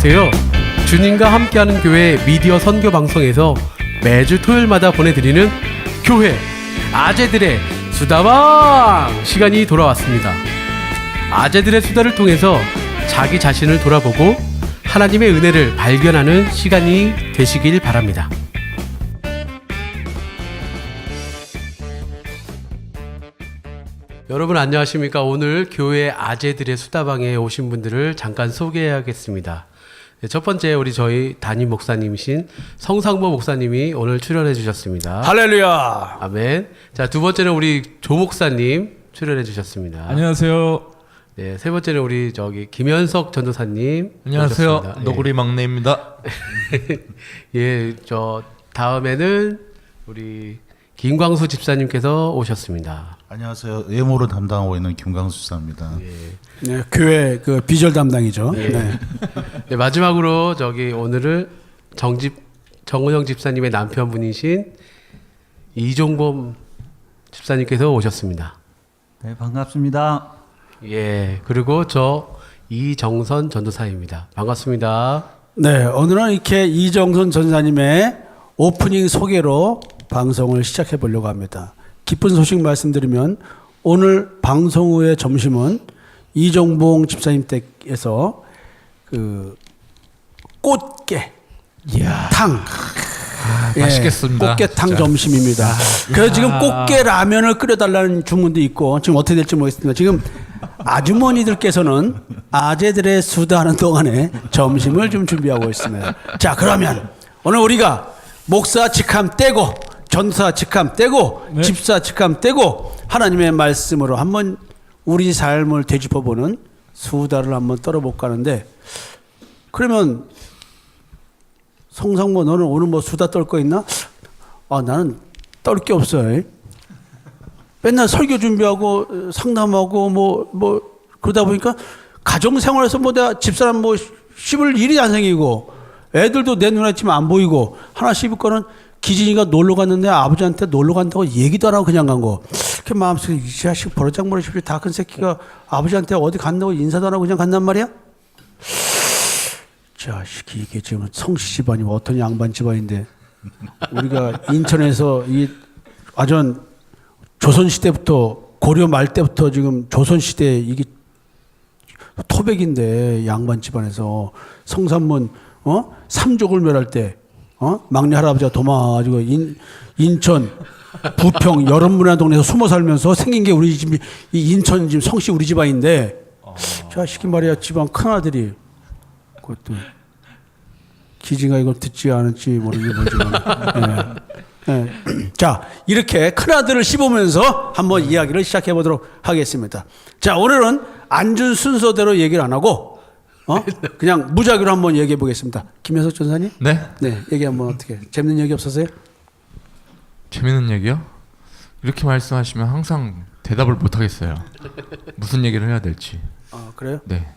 안녕하세요. 주님과 함께하는 교회 미디어 선교 방송에서 매주 토요일마다 보내드리는 교회 아재들의 수다방 시간이 돌아왔습니다. 아재들의 수다를 통해서 자기 자신을 돌아보고 하나님의 은혜를 발견하는 시간이 되시길 바랍니다. 여러분 안녕하십니까? 오늘 교회 아재들의 수다방에 오신 분들을 잠깐 소개해야겠습니다. 첫 번째 우리 저희 담임 목사님이신 성상모 목사님이 오늘 출연해 주셨습니다. 할렐루야. 아멘. 자, 두 번째는 우리 조 목사님 출연해 주셨습니다. 안녕하세요. 네, 세 번째는 우리 김현석 전도사님. 안녕하세요. 오셨습니다. 너구리 막내입니다. 예, 저 다음에는 우리 김광수 집사님께서 오셨습니다. 안녕하세요. 외모를 담당하고 있는 김광수 집사입니다. 예. 네, 교회 그 비주얼 담당이죠. 예. 네. 네, 마지막으로 오늘은 정은영 집사님의 남편분이신 이종범 집사님께서 오셨습니다. 네, 반갑습니다. 예, 그리고 저 이정선 전도사입니다. 반갑습니다. 네, 오늘은 이렇게 이정선 전사님의 오프닝 소개로 방송을 시작해 보려고 합니다. 기쁜 소식 말씀드리면 오늘 방송 후의 점심은 이종봉 집사님 댁에서 그 꽃게 탕 맛있겠습니다. 꽃게탕 진짜. 점심입니다. 그래서 지금 꽃게 라면을 끓여달라는 주문도 있고 지금 어떻게 될지 모르겠습니다. 지금 아주머니들께서는 아재들의 수다하는 동안에 점심을 좀 준비하고 있습니다. 자, 그러면 오늘 우리가 목사 직함 떼고 전사 직함 떼고 네. 집사 직함 떼고 하나님의 말씀으로 한번 우리 삶을 되짚어보는 수다를 한번 떨어볼까 하는데, 그러면 성상모 너는 오늘 뭐 수다 떨 거 있나? 아, 나는 떨 게 없어요. 맨날 설교 준비하고 상담하고 뭐 그러다 보니까 가정생활에서 뭐 내가 집사람 뭐 씹을 일이 안 생기고 애들도 내 눈에 지금 안 보이고 하나 씹을 거는 기진이가 놀러 갔는데 아버지한테 놀러 간다고 얘기도 안 하고 그냥 간 거. 그 마음속에 이 자식 버릇장머리 다 큰 새끼가 아버지한테 어디 간다고 인사도 안 하고 그냥 간단 말이야? 자식이 이게 지금 성씨 집안이 어떤 양반 집안인데 우리가 인천에서 이 아전 조선시대부터 고려 말 때부터 지금 조선시대 이게 토백인데 양반 집안에서 성산문 삼족을 멸할 때 막내 할아버지가 도망가지고 인천 부평 여름문화 동네에서 숨어 살면서 생긴 게 우리 집 이 인천 지금 성씨 우리 집안인데 자식이 말이야 집안 큰 아들이 그것도 기지가 이걸 듣지 않을지 모르지만 네. 자, 이렇게 큰아들을 씹으면서 한번 이야기를 시작해 보도록 하겠습니다. 자, 오늘은 앉은 순서대로 얘기를 안 하고 그냥 무작위로 한번 얘기해 보겠습니다. 김현석 전사님? 네. 네, 얘기 한번 어떻게 재밌는 얘기 없었어요? 재밌는 얘기요? 이렇게 말씀하시면 항상 대답을 못 하겠어요. 무슨 얘기를 해야 될지. 아, 그래요? 네.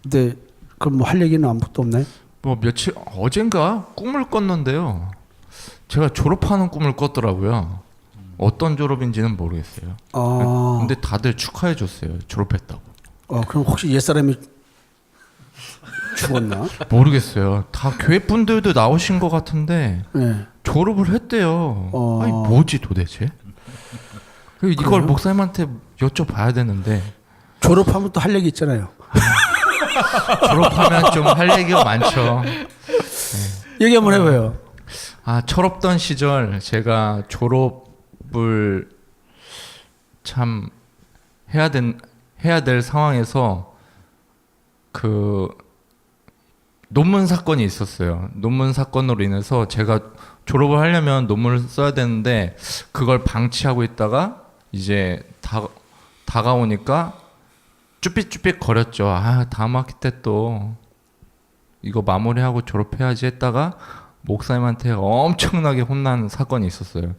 근데 그럼 뭐 할 얘기는 아무것도 없나요? 뭐 어젠가 꿈을 꿨는데요. 제가 졸업하는 꿈을 꿨더라고요. 어떤 졸업인지는 모르겠어요. 아, 근데 다들 축하해 줬어요. 졸업했다고. 그럼 혹시 옛사람이 죽었나? 모르겠어요. 다 교회 분들도 나오신 것 같은데 네. 졸업을 했대요. 아니 뭐지 도대체? 이걸 그래요? 목사님한테 여쭤봐야 되는데 졸업하면 또 할 얘기 있잖아요. 졸업하면 좀 할 얘기가 많죠. 얘기 한번 해봐요. 철없던 시절 제가 졸업을 참 해야 될 상황에서 그 논문 사건이 있었어요. 논문 사건으로 인해서 제가 졸업을 하려면 논문을 써야 되는데 그걸 방치하고 있다가 이제 다가오니까 쭈삣쭈삣 거렸죠. 다음 학기 때 또 이거 마무리하고 졸업해야지 했다가 목사님한테 엄청나게 혼난 사건이 있었어요.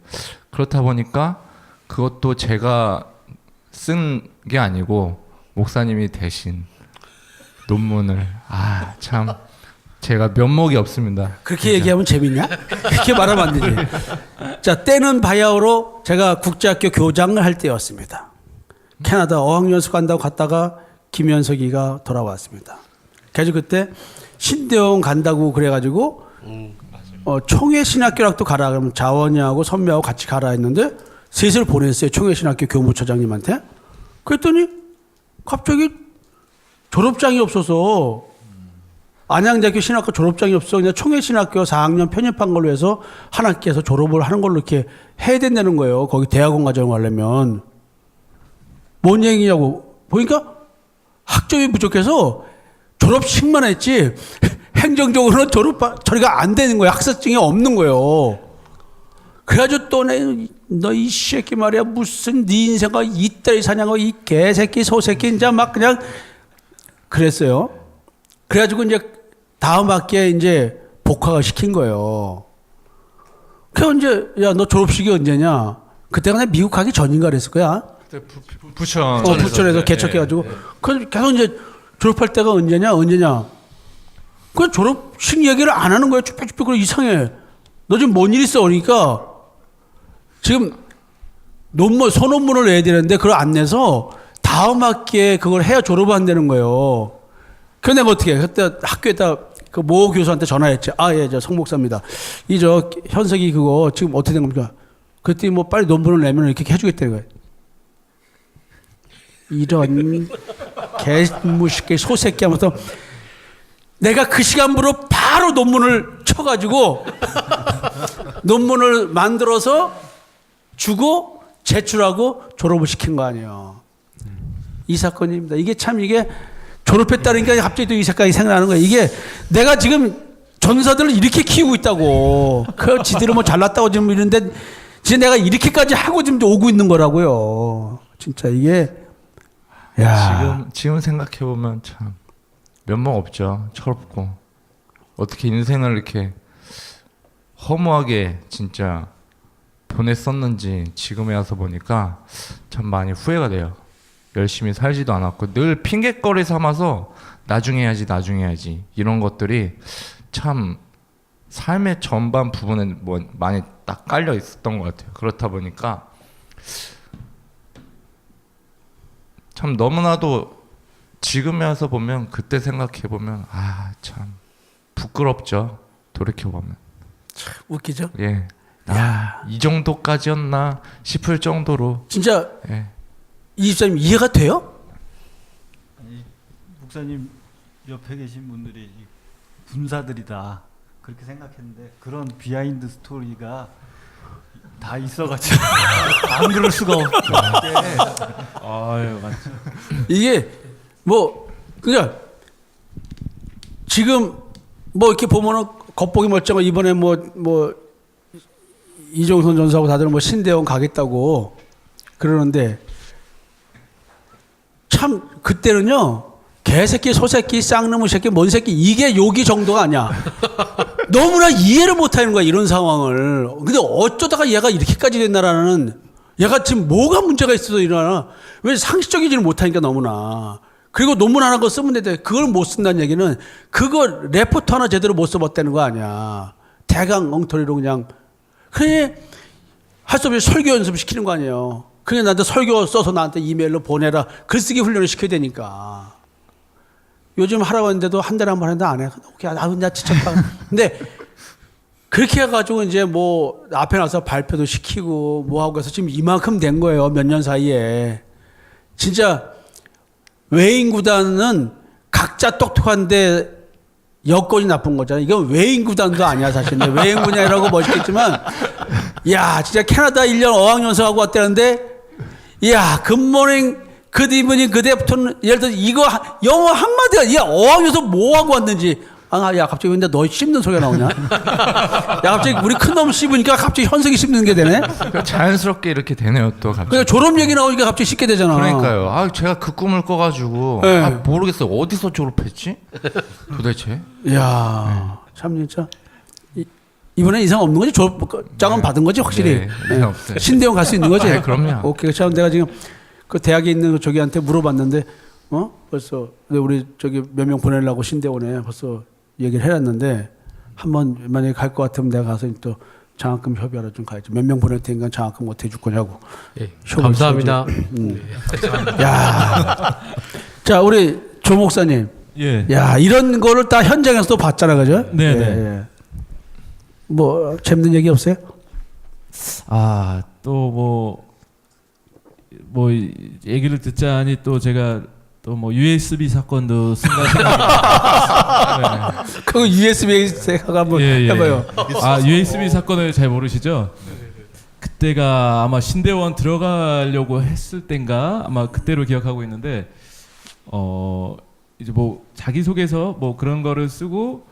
그렇다 보니까 그것도 제가 쓴 게 아니고 목사님이 대신 논문을 참 제가 면목이 없습니다. 그렇게 얘기하면 재밌냐? 그렇게 말하면 안 되지. 자, 때는 바야흐로 제가 국제학교 교장을 할 때였습니다. 캐나다 어학연수 간다고 갔다가 김현석이가 돌아왔습니다. 그래서 그때 신대원 간다고 그래가지고 총회신학교락도 가라 그러면 자원이하고 선배하고 같이 가라 했는데 셋을 보냈어요. 총회신학교 교무처장님한테. 그랬더니 갑자기 졸업장이 없어서 안양대학교 신학과 졸업장이 없어 그냥 총회신학교 4학년 편입한 걸로 해서 한 학기에서 졸업을 하는 걸로 이렇게 해야 된다는 거예요. 거기 대학원 과정 가려면. 뭔 얘기냐고 보니까 학점이 부족해서 졸업식만 했지 행정적으로는 처리가 안 되는 거예요. 학사증이 없는 거예요. 그래가지고 또 너 이 새끼 말이야 무슨 네 인생과 이따위 사냐고 이 개새끼 소새끼 이제 막 그냥 그랬어요. 그래가지고 이제 다음 학기에 이제 복학을 시킨 거예요. 그래서 이제 야 너 졸업식이 언제냐? 그때가 내 미국 가기 전인가 그랬을 거야. 그때 부천 부천에서 개척해가지고 그 계속 이제 졸업할 때가 언제냐? 그 졸업식 얘기를 안 하는 거야. 쭈뼛쭈뼛 그래 이상해. 너 지금 뭔 일 있어? 그러니까 지금 소논문을 내야 되는데 그걸 안 내서 다음 학기에 그걸 해야 졸업을 한다는 거예요. 그래서 내가 어떻게 해? 그때 학교에다 그 모 교수한테 전화했지. 예, 저 성 목사입니다. 현석이 그거 지금 어떻게 된 겁니까? 그랬더니 뭐 빨리 논문을 내면 이렇게 해주겠다는 거예요. 이런 개무식개 소새끼 하면서 내가 그 시간부로 바로 논문을 쳐가지고 논문을 만들어서 주고 제출하고 졸업을 시킨 거 아니에요. 이 사건입니다. 이게 졸업했다니까 갑자기 또 이 색깔이 생각나는 거예요. 이게 내가 지금 전사들을 이렇게 키우고 있다고. 그 지들은 뭐 잘났다고 지금 이러는데 진짜 내가 이렇게까지 하고 지금 오고 있는 거라고요. 진짜 이게 야. 지금 생각해 보면 참 면목 없죠. 철없고 어떻게 인생을 이렇게 허무하게 진짜 보냈었는지 지금에 와서 보니까 참 많이 후회가 돼요. 열심히 살지도 않았고 늘 핑계거리 삼아서 나중에 해야지 이런 것들이 참 삶의 전반 부분에 뭐 많이 딱 깔려 있었던 것 같아요. 그렇다 보니까 참 너무나도 지금에 와서 보면 그때 생각해 보면 참 부끄럽죠. 돌이켜 보면 웃기죠? 예. 이 정도까지였나 싶을 정도로 진짜 예. 이 집사님 이해가 돼요? 아니, 목사님 옆에 계신 분들이 군사들이다 그렇게 생각했는데 그런 비하인드 스토리가 다 있어가지고 안 그럴 수가 없게. 아유 맞죠. 이게 그냥 지금 이렇게 보면은 겉보기 멀쩡한 이번에 이종선 전사하고 다들 신대원 가겠다고 그러는데 참 그때는요 개새끼 소새끼 쌍놈의 새끼 뭔 새끼 이게 욕이 정도가 아니야. 너무나 이해를 못하는 거야 이런 상황을. 근데 어쩌다가 얘가 이렇게까지 됐나라는 얘가 지금 뭐가 문제가 있어서 이러나 왜 상식적이지를 못하니까 너무나. 그리고 논문 하나 거 쓰면 되는데 그걸 못 쓴다는 얘기는 그거 레포트 하나 제대로 못 써봤다는 거 아니야. 대강 엉터리로 그냥 할 수 없이 설교 연습 시키는 거 아니에요. 그냥 나한테 설교 써서 나한테 이메일로 보내라. 글쓰기 훈련을 시켜야 되니까. 요즘 하라고 했는데도 한 달에 한 번 했는데 안 해. 오케이, 나 진짜. 근데 그렇게 해가지고 이제 앞에 나서 발표도 시키고 하고 해서 지금 이만큼 된 거예요. 몇 년 사이에. 진짜 외인 구단은 각자 똑똑한데 여건이 나쁜 거잖아. 이건 외인 구단도 아니야, 사실. 외인 구단이라고 멋있겠지만, 진짜 캐나다 1년 어학연수 하고 왔다는데, 굿모닝, 굿이브닝, 굿애프터는, 예를 들어 이거 영어 한마디야. 어학연수 뭐 하고 왔는지. 갑자기 근데 너 씹는 소리가 나오냐? 갑자기 우리 큰놈 씹으니까 갑자기 현석이 씹는 게 되네? 자연스럽게 이렇게 되네요, 또 갑자기. 그러니까 졸업 얘기 나오니까 갑자기 씹게 되잖아. 그러니까요. 제가 그 꿈을 꿔가지고, 네. 모르겠어요. 어디서 졸업했지? 도대체? 참 진짜. 이번에 이상 없는 거지? 졸업장은 받은 거지, 확실히. 네, 이상 없어요. 신대원 갈 수 있는 거지? 그럼요. 오케이. 참 내가 지금 그 대학에 있는 저기한테 물어봤는데, 벌써 우리 몇 명 보내려고 신대원에 벌써 얘기를 해놨는데, 한번 만약에 갈 것 같으면 내가 가서 또 장학금 협의하러 좀 가야지. 몇 명 보낼 테니까 장학금 어떻게 줄 거냐고. 예, 감사합니다. 자, 우리 조 목사님. 예. 야, 이런 거를 다 현장에서 또 봤잖아, 그죠? 네네. 예. 뭐 재밌는 얘기 없어요? 아, 또 뭐 얘기를 듣자니 또 제가 또 뭐 USB 사건도 순간 생각이 그거 USB 생각 한번 해봐요. 아, USB 사건을 잘 모르시죠? 그때가 아마 신대원 들어가려고 했을 땐가 아마 그때로 기억하고 있는데 이제 뭐 자기소개서 뭐 그런 거를 쓰고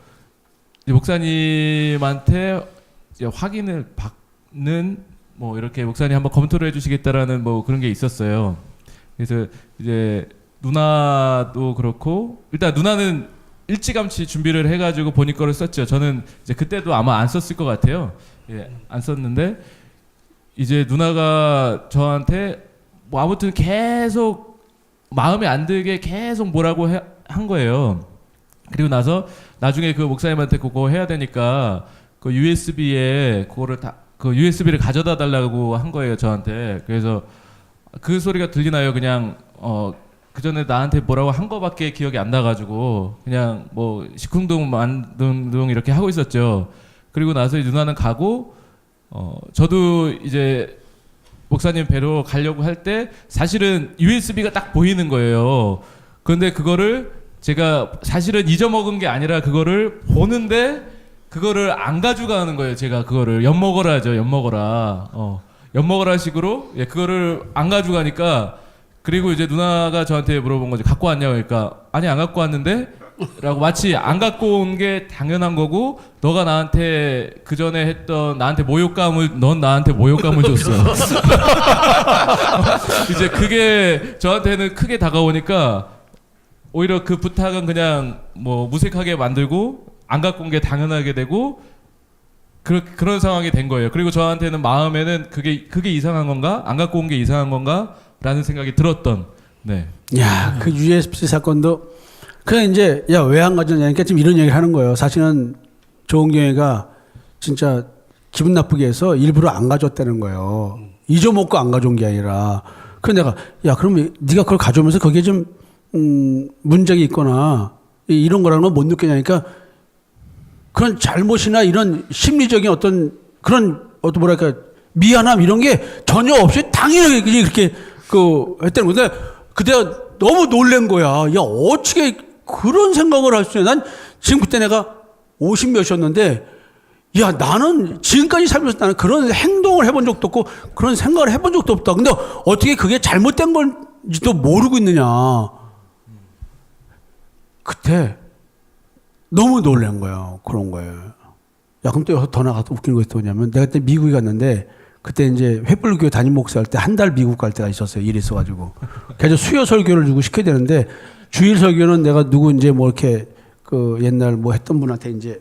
이제 목사님한테 이제 확인을 받는 뭐 이렇게 목사님 한번 검토를 해주시겠다라는 뭐 그런 게 있었어요. 그래서 이제 누나도 그렇고 일단 누나는 일찌감치 준비를 해가지고 본인 거를 썼죠. 저는 이제 그때도 아마 안 썼을 것 같아요. 예, 안 썼는데 이제 누나가 저한테 뭐 아무튼 계속 마음에 안 들게 계속 뭐라고 한 거예요. 그리고 나서 나중에 그 목사님한테 그거 해야 되니까 그 USB에 그거를 다 그 USB를 가져다 달라고 한 거예요, 저한테. 그래서 그 소리가 들리나요? 그냥 그 전에 나한테 뭐라고 한 거밖에 기억이 안 나가지고 그냥 뭐 시큰둥 이렇게 하고 있었죠. 그리고 나서 누나는 가고 저도 이제 목사님 뵈러 가려고 할 때 사실은 USB가 딱 보이는 거예요. 그런데 그거를 제가 사실은 잊어먹은 게 아니라 그거를 보는데 그거를 안 가져가는 거예요. 제가 그거를 엿먹어라죠. 엿먹어라. 엿먹어라 식으로 그거를 안 가져가니까 그리고 이제 누나가 저한테 물어본 거죠. 갖고 왔냐고. 그러니까 아니 안 갖고 왔는데 라고 마치 안 갖고 온 게 당연한 거고 너가 나한테 그 전에 했던 나한테 모욕감을 넌 나한테 모욕감을 줬어. 이제 그게 저한테는 크게 다가오니까 오히려 그 부탁은 그냥 뭐 무색하게 만들고 안 갖고 온 게 당연하게 되고 그런 상황이 된 거예요. 그리고 저한테는 마음에는 그게 이상한 건가? 안 갖고 온 게 이상한 건가? 라는 생각이 들었던. 네. 야, 그 USB 사건도 그냥 이제 야, 왜 안 가져냐니까 지금 이런 얘기를 하는 거예요. 사실은 조은경이가 진짜 기분 나쁘게 해서 일부러 안 가져왔다는 거예요. 잊어먹고 안 가져온 게 아니라. 그래서 내가 야, 그럼 네가 그걸 가져오면서 거기에 좀 문제가 있거나 이런 거라는 건 못 느끼냐니까 그런 잘못이나 이런 심리적인 어떤 그런 뭐랄까 미안함 이런 게 전혀 없이 당연하게 그렇게 했다는 건데 그때가 너무 놀란 거야. 야, 어떻게 그런 생각을 할 수 있냐. 난 지금 그때 내가 50몇이었는데 야, 나는 지금까지 살면서 나는 그런 행동을 해본 적도 없고 그런 생각을 해본 적도 없다. 근데 어떻게 그게 잘못된 건지도 모르고 있느냐. 그때 너무 놀란 거야. 그런 거예요. 야, 그럼 또 더 나가서 웃긴 거 있었냐면 내가 그때 미국에 갔는데 그때 이제 횃불교회 담임 목사 할 때 한 달 미국 갈 때가 있었어요. 일이 있어가지고. 그래서 수요 설교를 누구 시켜야 되는데 주일 설교는 내가 누구 이제 뭐 이렇게 옛날 뭐 했던 분한테 이제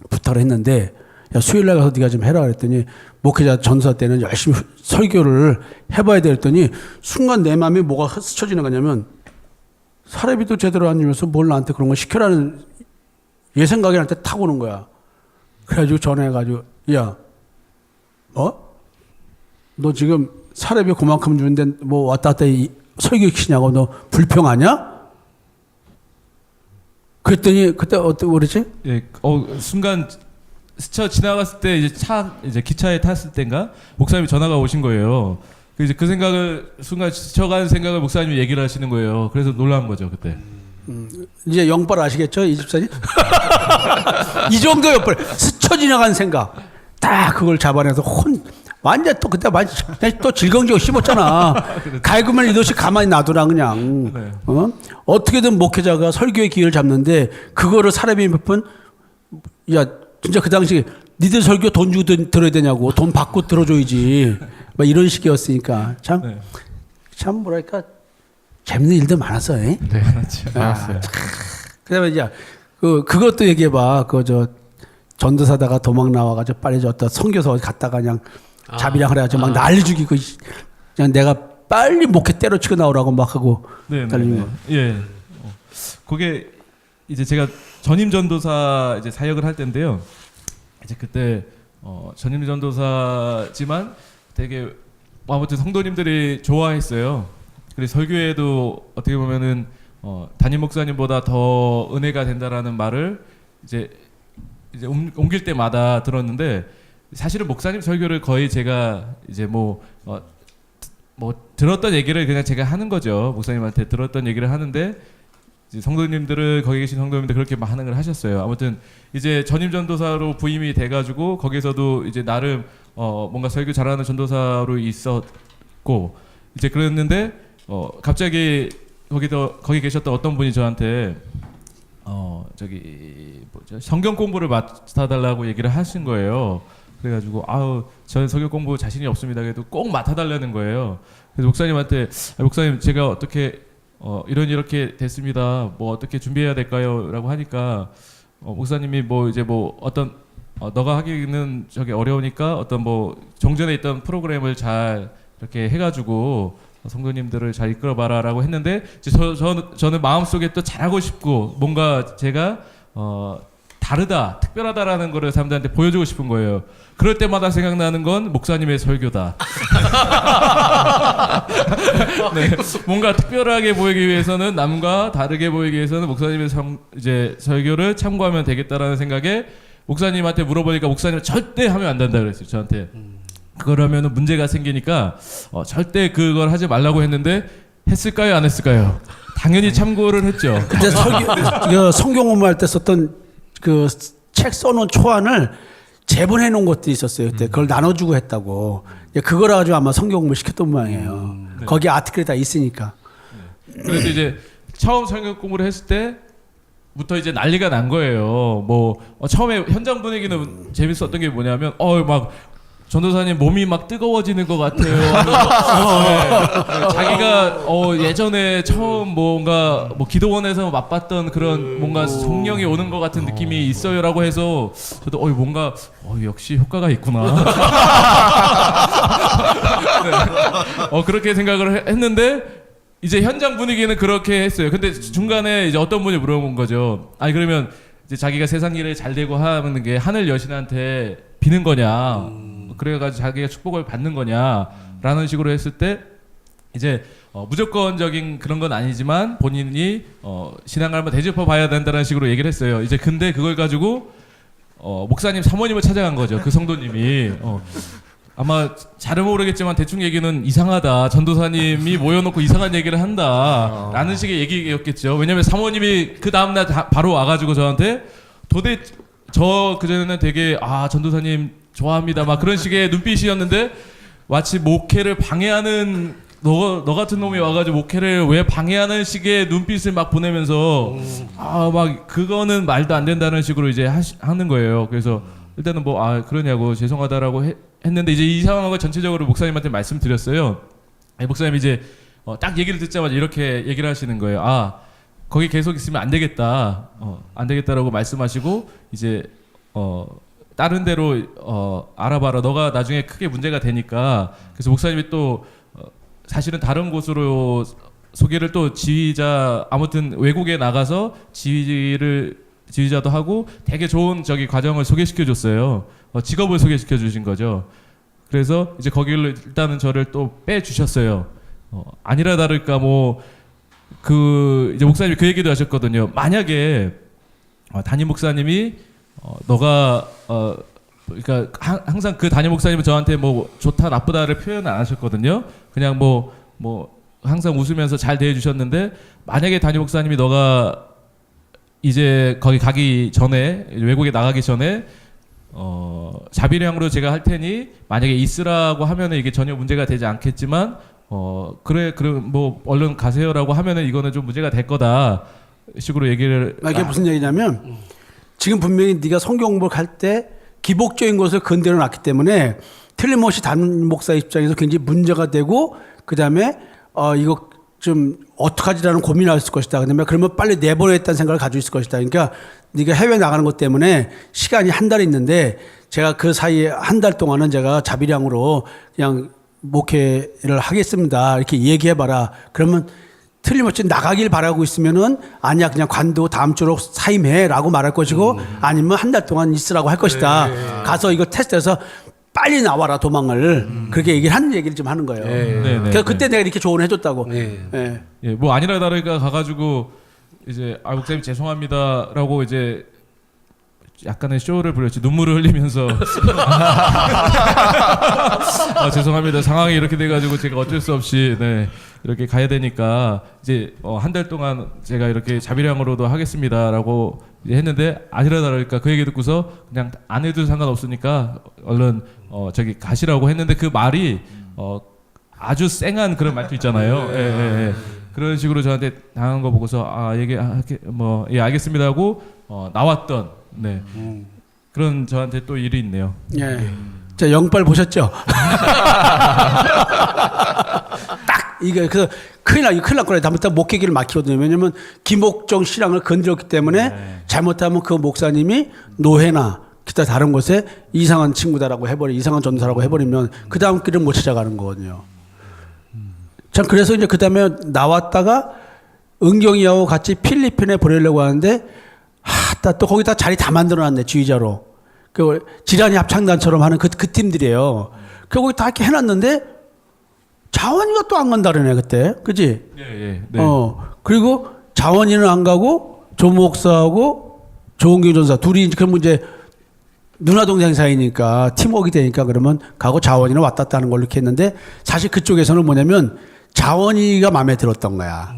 부탁을 했는데 야, 수요일 날 가서 네가 좀 해라 그랬더니 목회자 전사 때는 열심히 설교를 해봐야 돼 그랬더니 순간 내 마음에 뭐가 스쳐 지나가냐면 사례비도 제대로 안 주면서 뭘 나한테 그런 거 시켜라는 얘 생각이 나한테 탁 오는 거야. 그래가지고 전화해가지고 야, 너 지금 사례비 그만큼 주는데 뭐 왔다 갔다 설교 시키냐고 너 불평하냐? 그랬더니 그때 어떻게 그러지? 예, 순간 스쳐 지나갔을 때 이제 기차에 탔을 때인가 목사님이 전화가 오신 거예요. 이제 그 생각을 순간 스쳐간 생각을 목사님이 얘기를 하시는 거예요. 그래서 놀란 거죠 그때. 이제 영빨 아시겠죠, 이 집사님? 이 정도 영빨 스쳐 지나간 생각 딱 그걸 잡아내서 완전 또 그때 완전 또 질겅질겅 씹었잖아. 갈구면 이것이 가만히 놔두라 그냥. 네. 어떻게든 목회자가 설교의 기회를 잡는데 그거를 사람이 몇 번 야 진짜 그 당시 니들 설교 돈 주고 들어야 되냐고 돈 받고 들어줘야지 막 이런 식이었으니까 참 뭐랄까 재밌는 일도 많았어. 네, 많았어요. 그다음에 이제 그것도 얘기해봐. 전도사다가 도망 나와가지고 빨리 줬다 선교서 갔다가 그냥 자비랑 그래가지고 막 난리 죽이고 그냥 내가 빨리 목회 때려치고 나오라고 막 하고 달린 거. 예. 그게 이제 제가 전임 전도사 이제 사역을 할 때인데요. 이제 그때 전임 전도사지만 되게 아무튼 성도님들이 좋아했어요. 그래서 설교에도 어떻게 보면은 담임 목사님보다 더 은혜가 된다라는 말을 이제 옮길 때마다 들었는데 사실은 목사님 설교를 거의 제가 이제 뭐 들었던 얘기를 그냥 제가 하는 거죠. 목사님한테 들었던 얘기를 하는데 이제 성도님들은 거기 계신 성도님들 그렇게 반응을 하셨어요. 아무튼 이제 전임 전도사로 부임이 돼가지고 거기서도 이제 나름 뭔가 설교 잘하는 전도사로 있었고 이제 그랬는데 갑자기 거기 계셨던 어떤 분이 저한테 저기 뭐죠 성경 공부를 맡아달라고 얘기를 하신 거예요. 그래가지고 저는 성경 공부 자신이 없습니다. 그래도 꼭 맡아달라는 거예요. 그래서 목사님한테 목사님 제가 어떻게 이렇게 됐습니다. 뭐 어떻게 준비해야 될까요?라고 하니까 목사님이 뭐 이제 뭐 어떤 너가 하기는 저게 어려우니까 어떤 뭐 종전에 있던 프로그램을 잘 이렇게 해가지고 성도님들을 잘 이끌어봐라라고 했는데 이제 저는 마음속에 또 잘하고 싶고 뭔가 제가 다르다, 특별하다라는 거를 사람들한테 보여주고 싶은 거예요. 그럴 때마다 생각나는 건 목사님의 설교다. 네, 뭔가 특별하게 보이기 위해서는 남과 다르게 보이기 위해서는 목사님의 이제 설교를 참고하면 되겠다라는 생각에 목사님한테 물어보니까 목사님은 절대 하면 안 된다 그랬어요. 저한테. 그러면은 문제가 생기니까 절대 그걸 하지 말라고 했는데 했을까요, 안 했을까요? 당연히 참고를 했죠. 그때 성경 공부할 때 썼던 그 책 써놓은 초안을 재본해 놓은 것도 있었어요. 그때 그걸 나눠주고 했다고. 그걸 가지고 아마 성경 공부 시켰던 모양이에요. 네. 거기 아티클이 다 있으니까. 그래서 이제 처음 성경 공부를 했을 때부터 이제 난리가 난 거예요. 뭐 처음에 현장 분위기는 재밌었던 게 뭐냐면 막 전도사님 몸이 막 뜨거워지는 것 같아요. 네. 자기가 예전에 처음 뭔가 뭐 기도원에서 맛봤던 그런 뭔가 성령이 오는 것 같은 느낌이 있어요라고 해서 저도 뭔가 역시 효과가 있구나. 네. 그렇게 생각을 했는데 이제 현장 분위기는 그렇게 했어요. 근데 중간에 이제 어떤 분이 물어본 거죠. 아니 그러면 이제 자기가 세상 일에 잘 되고 하는 게 하늘 여신한테 비는 거냐? 그래가지고 자기가 축복을 받는 거냐라는 식으로 했을 때 이제 무조건적인 그런 건 아니지만 본인이 신앙을 한번 되짚어 봐야 된다는 식으로 얘기를 했어요. 이제 근데 그걸 가지고 목사님 사모님을 찾아간 거죠. 그 성도님이 아마 잘은 모르겠지만 대충 얘기는 이상하다. 전도사님이 모여놓고 이상한 얘기를 한다라는 식의 얘기였겠죠. 왜냐면 사모님이 그 다음날 바로 와가지고 저한테 도대체 저 그전에는 되게 전도사님 좋아합니다 막 그런 식의 눈빛이었는데 마치 목회를 방해하는 너 같은 놈이 와가지고 목회를 왜 방해하는 식의 눈빛을 막 보내면서 막 그거는 말도 안 된다는 식으로 이제 하는 거예요. 그래서 일단은 그러냐고 죄송하다라고 했는데 이제 이 상황을 전체적으로 목사님한테 말씀드렸어요. 목사님 이제 딱 얘기를 듣자마자 이렇게 얘기를 하시는 거예요. 거기 계속 있으면 안 되겠다. 안 되겠다라고 말씀하시고 이제 다른 데로 알아봐라. 너가 나중에 크게 문제가 되니까. 그래서 목사님이 또 사실은 다른 곳으로 소개를 또 지휘자 아무튼 외국에 나가서 지휘자도 하고 되게 좋은 과정을 소개시켜 줬어요. 직업을 소개시켜 주신 거죠. 그래서 이제 거기를 일단은 저를 또 빼 주셨어요. 아니라 다를까 이제 목사님이 그 얘기도 하셨거든요. 만약에 담임 목사님이 너가 그러니까 항상 그 담임 목사님은 저한테 좋다 나쁘다를 표현 안 하셨거든요. 그냥 항상 웃으면서 잘 대해주셨는데 만약에 담임 목사님이 너가 이제 거기 가기 전에 외국에 나가기 전에 자비량으로 제가 할 테니 만약에 있으라고 하면은 이게 전혀 문제가 되지 않겠지만 그래 얼른 가세요라고 하면은 이거는 좀 문제가 될 거다 식으로 얘기를. 이게 무슨 얘기냐면 지금 분명히 네가 성경 공부를 할 때 기복적인 것을 근대로 놨기 때문에 틀림없이 담임 목사 입장에서 굉장히 문제가 되고 그다음에 이거 좀 어떡하지라는 고민을 했을 것이다. 그러면 빨리 내보내겠다는 생각을 가지고 있을 것이다. 그러니까 네가 해외 나가는 것 때문에 시간이 한 달 있는데 제가 그 사이에 한 달 동안은 제가 자비량으로 그냥 목회를 하겠습니다. 이렇게 얘기해봐라. 그러면 틀림없이 나가길 바라고 있으면은 아니야 그냥 관도 다음 주로 사임해라고 말할 것이고 아니면 한 달 동안 있으라고 할 것이다. 가서 이거 테스트해서 빨리 나와라 도망을 그렇게 얘기를 좀 하는 거예요. 그래서 그때 내가 이렇게 조언을 해줬다고. 예, 뭐 아니라 다를까 가가지고 이제 목사님 죄송합니다라고 이제 약간의 쇼를 부렸지, 눈물을 흘리면서 죄송합니다, 상황이 이렇게 돼가지고 제가 어쩔 수 없이 네 이렇게 가야 되니까 이제 한 달 동안 제가 이렇게 자비량으로도 하겠습니다라고 이제 했는데 아니라 다를까 그 얘기 듣고서 그냥 안 해도 상관없으니까 얼른 저기 가시라고 했는데 그 말이 아주 쌩한 그런 말투 있잖아요. 예, 예, 예. 그런 식으로 저한테 당한 거 보고서 예, 알겠습니다 하고 나왔던 네 그런 저한테 또 일이 있네요. 예. 자, 영빨 보셨죠? 딱 이게 그래서 큰일 날 거예요. 잘못하면 목회기를 막히거든요. 왜냐면 김옥정 신앙을 건드렸기 때문에 잘못하면 그 목사님이 노회나 기타 다른 곳에 이상한 친구다라고 이상한 전도사라고 해버리면 그 다음 길을 못 찾아가는 거거든요. 참 그래서 이제 그 다음에 나왔다가 은경이하고 같이 필리핀에 보내려고 하는데 또 거기다 자리 다 만들어놨네, 지휘자로. 그 지란이 합창단처럼 하는 그 팀들이에요. 거기 다 이렇게 해놨는데 자원이가 또 안 간다 그러네 그때, 그지? 예, 네. 그리고 자원이는 안 가고 조 목사하고 조은경 전사 둘이 그러면 이제 누나 동생 사이니까 팀워크가 되니까 그러면 가고 자원이는 왔다 갔다 하는 걸로 이렇게 했는데 사실 그쪽에서는 뭐냐면 자원이가 마음에 들었던 거야.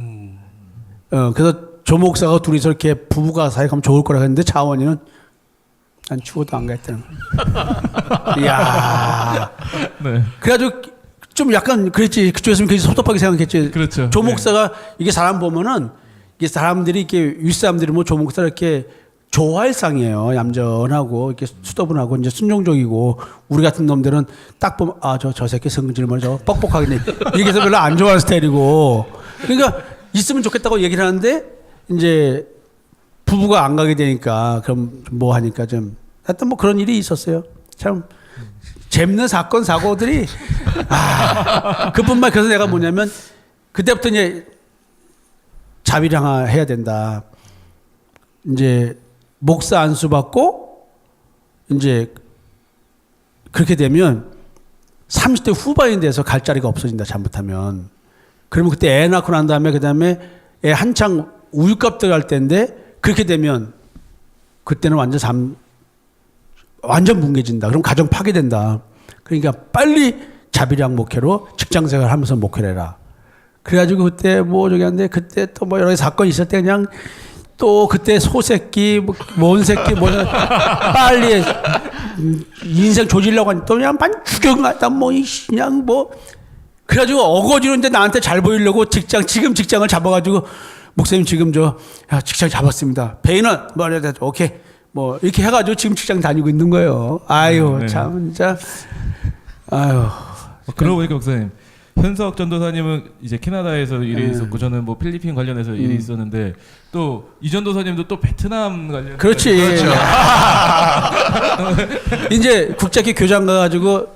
그래서 조 목사가 둘이서 이렇게 부부가 사이 가면 좋을 거라 했는데 자원이는 난 죽어도 안 가겠다는 거야. 이야. 네. 그래가지고 좀 약간 그랬지. 그쪽에서는 굉장히 섭섭하게 생각했지. 그렇죠. 조 목사가 이게 사람 보면은 이게 사람들이 이렇게 윗사람들이 뭐 조 목사를 이렇게 좋아할 상이에요. 얌전하고 이렇게 수더분하고 이제 순종적이고 우리 같은 놈들은 딱 보면 저 새끼 성질 뭐저 뻑뻑하겠네. 이렇게 해서 별로 안 좋아하는 스타일이고. 그러니까 있으면 좋겠다고 얘기를 하는데 이제 부부가 안 가게 되니까 그럼 뭐 하니까 좀 하여튼 뭐 그런 일이 있었어요. 참 재밌는 사건 사고들이 그뿐만 그래서 내가 뭐냐면 그때부터 이제 자비량 해야 된다. 이제 목사 안수 받고 이제 그렇게 되면 30대 후반이 돼서 갈 자리가 없어진다, 잘못하면. 그러면 그때 애 낳고 난 다음에 그다음에 애 한창 우유값 들어갈 때인데 그렇게 되면 그때는 완전 뭉개진다. 그럼 가정 파괴된다. 그러니까 빨리 자비량 목회로 직장 생활 하면서 목회를 해라. 그래가지고 그때 뭐 저기 하는데 그때 또 뭐 여러 가지 사건이 있을 때 그냥 또 그때 소새끼, 뭔 새끼, 뭐 빨리 인생 조지려고 하니 또 그냥 반 죽여가다 뭐 그냥 뭐 그래가지고 어거지로인데 나한테 잘 보이려고 지금 직장을 잡아가지고 목사님 지금 직장 잡았습니다. 페이는 뭐 오케이 뭐 이렇게 해가지고 지금 직장 다니고 있는 거예요. 아유 네. 참 진짜 아유. 그러고 보니까 목사님 현석 전도사님은 이제 캐나다에서 일이 있었고 저는 뭐 필리핀 관련해서 일이 있었는데 또 이 전도사님도 또 베트남 관련. 그렇지. 그렇죠. 이제 국제학교 교장 가가지고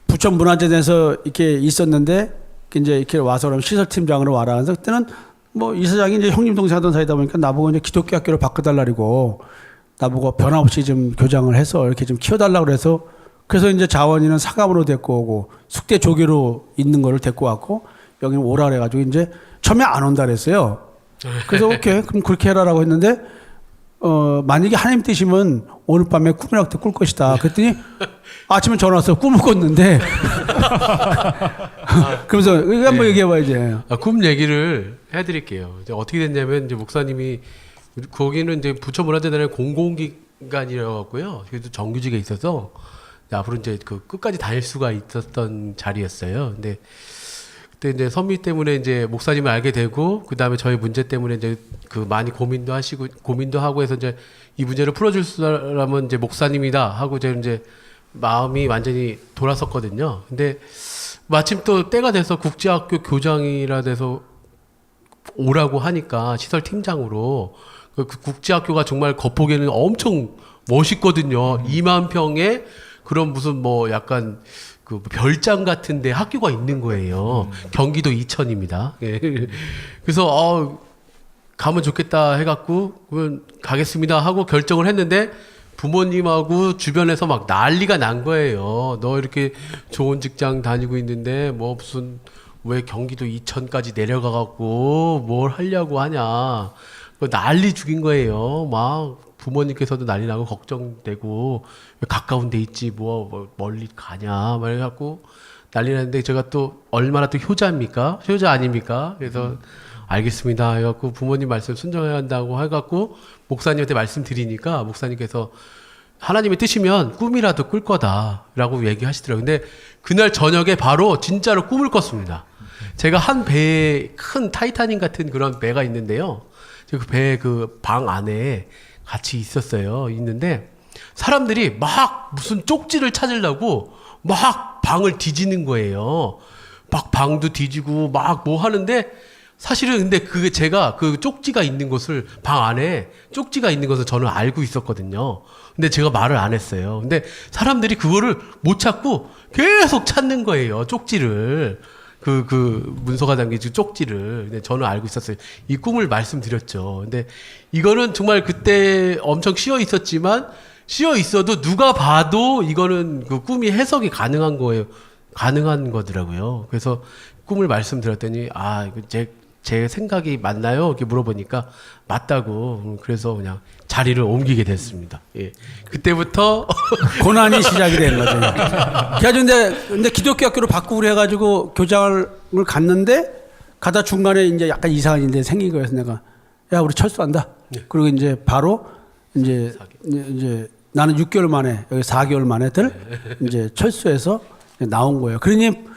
부천 문화재단에서 이렇게 있었는데 이제 이렇게 와서 그러면 시설팀장으로 와라. 그래서 그때는 뭐 이사장이 이제 형님 동생 하던 사이다 보니까 나보고 이제 기독교 학교로 바꿔달라고 나보고 변함없이 좀 교장을 해서 이렇게 좀 키워달라고 그래서 이제 자원이는 사감으로 데리고 오고 숙대 조교로 있는 거를 데리고 왔고 여기는 오라 그래가지고 이제 처음에 안 온다 그랬어요. 그래서 오케이 그럼 그렇게 해라라고 했는데 만약에 하나님 뜻이면 오늘 밤에 꿈이라고 꿀 것이다. 그랬더니 아침에 전화 왔어요. 꿈을 꿨는데 그러면서 이거 한번 얘기해봐 이제. 꿈 얘기를 해드릴게요. 이제 어떻게 됐냐면 이제 목사님이 거기는 이제 부천 문화재단의 공공기관이라고요. 그래도 정규직에 있어서 앞으로 이제 그 끝까지 다닐 수가 있었던 자리였어요. 근데 그때 이제 선미 때문에 이제 목사님을 알게 되고 그 다음에 저희 문제 때문에 이제 그 많이 고민도 하고 해서 이제 이 문제를 풀어줄 사람은 이제 목사님이다 하고 이제 마음이 완전히 돌았었거든요. 근데 마침 또 때가 돼서 국제학교 교장이라 돼서 오라고 하니까 시설 팀장으로 그 국제학교가 정말 겉보기에는 엄청 멋있거든요. 2만 평에 그런 무슨 뭐 약간 그 별장 같은데 학교가 있는 거예요. 경기도 이천입니다. 예. 그래서 가면 좋겠다 해갖고 그러면 가겠습니다 하고 결정을 했는데 부모님하고 주변에서 막 난리가 난 거예요. 너 이렇게 좋은 직장 다니고 있는데 뭐 무슨 왜 경기도 이천까지 내려가갖고 뭘 하려고 하냐. 그 난리 죽인 거예요. 막 부모님께서도 난리 나고 걱정되고 왜 가까운 데 있지 뭐 멀리 가냐 막 해갖고 난리 났는데 제가 또 얼마나 또 효자입니까? 효자 아닙니까? 그래서 알겠습니다 해갖고 부모님 말씀 순종해야 한다고 해갖고 목사님한테 말씀드리니까 목사님께서 하나님의 뜻이면 꿈이라도 꿀 거다라고 얘기하시더라고요. 근데 그날 저녁에 바로 진짜로 꿈을 꿨습니다. 제가 한 배에 큰 타이타닉 같은 그런 배가 있는데요. 그 배 그 방 안에 같이 있었어요. 있는데 사람들이 막 무슨 쪽지를 찾으려고 막 방을 뒤지는 거예요. 막 방도 뒤지고 막 뭐 하는데 사실은 근데 그게 제가 그 쪽지가 있는 곳을 방 안에 쪽지가 있는 것을 저는 알고 있었거든요. 근데 제가 말을 안 했어요. 근데 사람들이 그거를 못 찾고 계속 찾는 거예요. 쪽지를. 그 문서가 담긴 쪽지를. 근데 저는 알고 있었어요. 이 꿈을 말씀드렸죠. 근데 이거는 정말 그때 엄청 쉬어 있었지만 쉬어 있어도 누가 봐도 이거는 그 꿈이 해석이 가능한 거예요. 가능한 거더라고요. 그래서 꿈을 말씀드렸더니 아, 이거 제 생각이 맞나요? 이렇게 물어보니까 맞다고. 그래서 그냥 자리를 옮기게 됐습니다. 예. 그때부터 고난이 시작이 된 거죠. 그래가지고 근데 기독교 학교로 바꾸고 그래가지고 교장을 갔는데 가다 중간에 이제 약간 이상한 일이 생긴 거여서 내가 야 우리 철수한다. 네. 그리고 이제 바로 이제 나는 6개월 만에 여기 4개월 만에들 이제 철수해서 나온 거예요. 그러니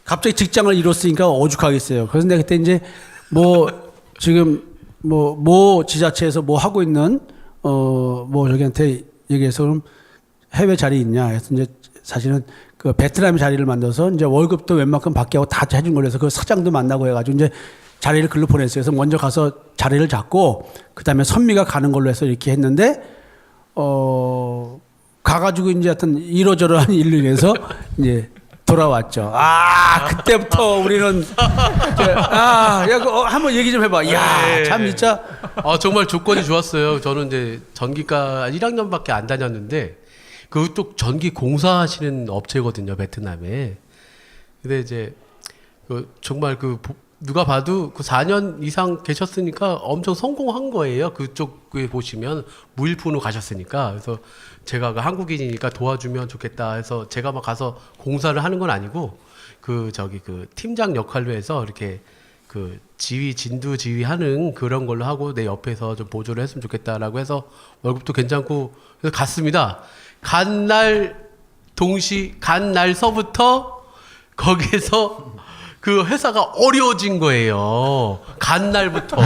갑자기 직장을 잃었으니까 오죽하겠어요. 그래서 내가 그때 이제 뭐 지금 뭐 지자체에서 뭐 하고 있는 뭐 저기한테 얘기해서 그럼 해외 자리 있냐 해서 이제 사실은 그 베트남 자리를 만들어서 이제 월급도 웬만큼 받게 하고 다 해준 거라서 그 사장도 만나고 해가지고 이제 자리를 글로 보냈어요. 그래서 먼저 가서 자리를 잡고 그 다음에 선미가 가는 걸로 해서 이렇게 했는데 가가지고 이제 하여튼 이러저러한 일로 인해서 이제 돌아왔죠. 아, 그때부터 우리는 한번 얘기 좀 해봐. 야, 참 진짜. 정말 조건이 좋았어요. 저는 이제 전기과 1학년밖에 안 다녔는데 그것도 전기 공사하시는 업체거든요, 베트남에. 근데 이제 정말 누가 봐도 그 4년 이상 계셨으니까 엄청 성공한 거예요. 그쪽에 보시면 무일푼으로 가셨으니까. 그래서 제가 그 한국인이니까 도와주면 좋겠다 해서 제가 막 가서 공사를 하는 건 아니고 그 팀장 역할로 해서 이렇게 그 진두 지휘 하는 그런 걸로 하고 내 옆에서 좀 보조를 했으면 좋겠다라고 해서 월급도 괜찮고 그래서 갔습니다. 간 날서부터 거기에서 그 회사가 어려워진 거예요. 간 날부터.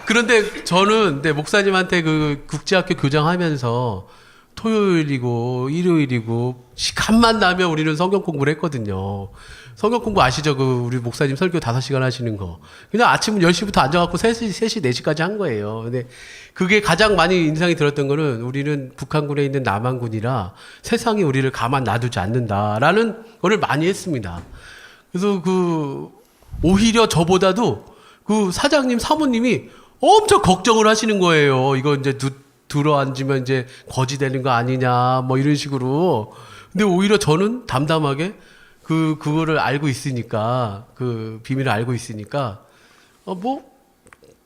그런데 저는 목사님한테 그 국제학교 교장하면서 토요일이고 일요일이고 시간만 나면 우리는 성경 공부를 했거든요. 성경 공부 아시죠? 우리 목사님 설교 5시간 하시는 거. 그냥 아침 10시부터 앉아갖고 3시, 4시까지 한 거예요. 근데 그게 가장 많이 인상이 들었던 거는 우리는 북한군에 있는 남한군이라 세상이 우리를 가만 놔두지 않는다라는 거를 많이 했습니다. 그래서 오히려 저보다도 그 사장님, 사모님이 엄청 걱정을 하시는 거예요. 이거 이제 들어앉으면 이제 거지 되는 거 아니냐, 뭐 이런 식으로. 근데 오히려 저는 담담하게 그거를 알고 있으니까, 그 비밀을 알고 있으니까,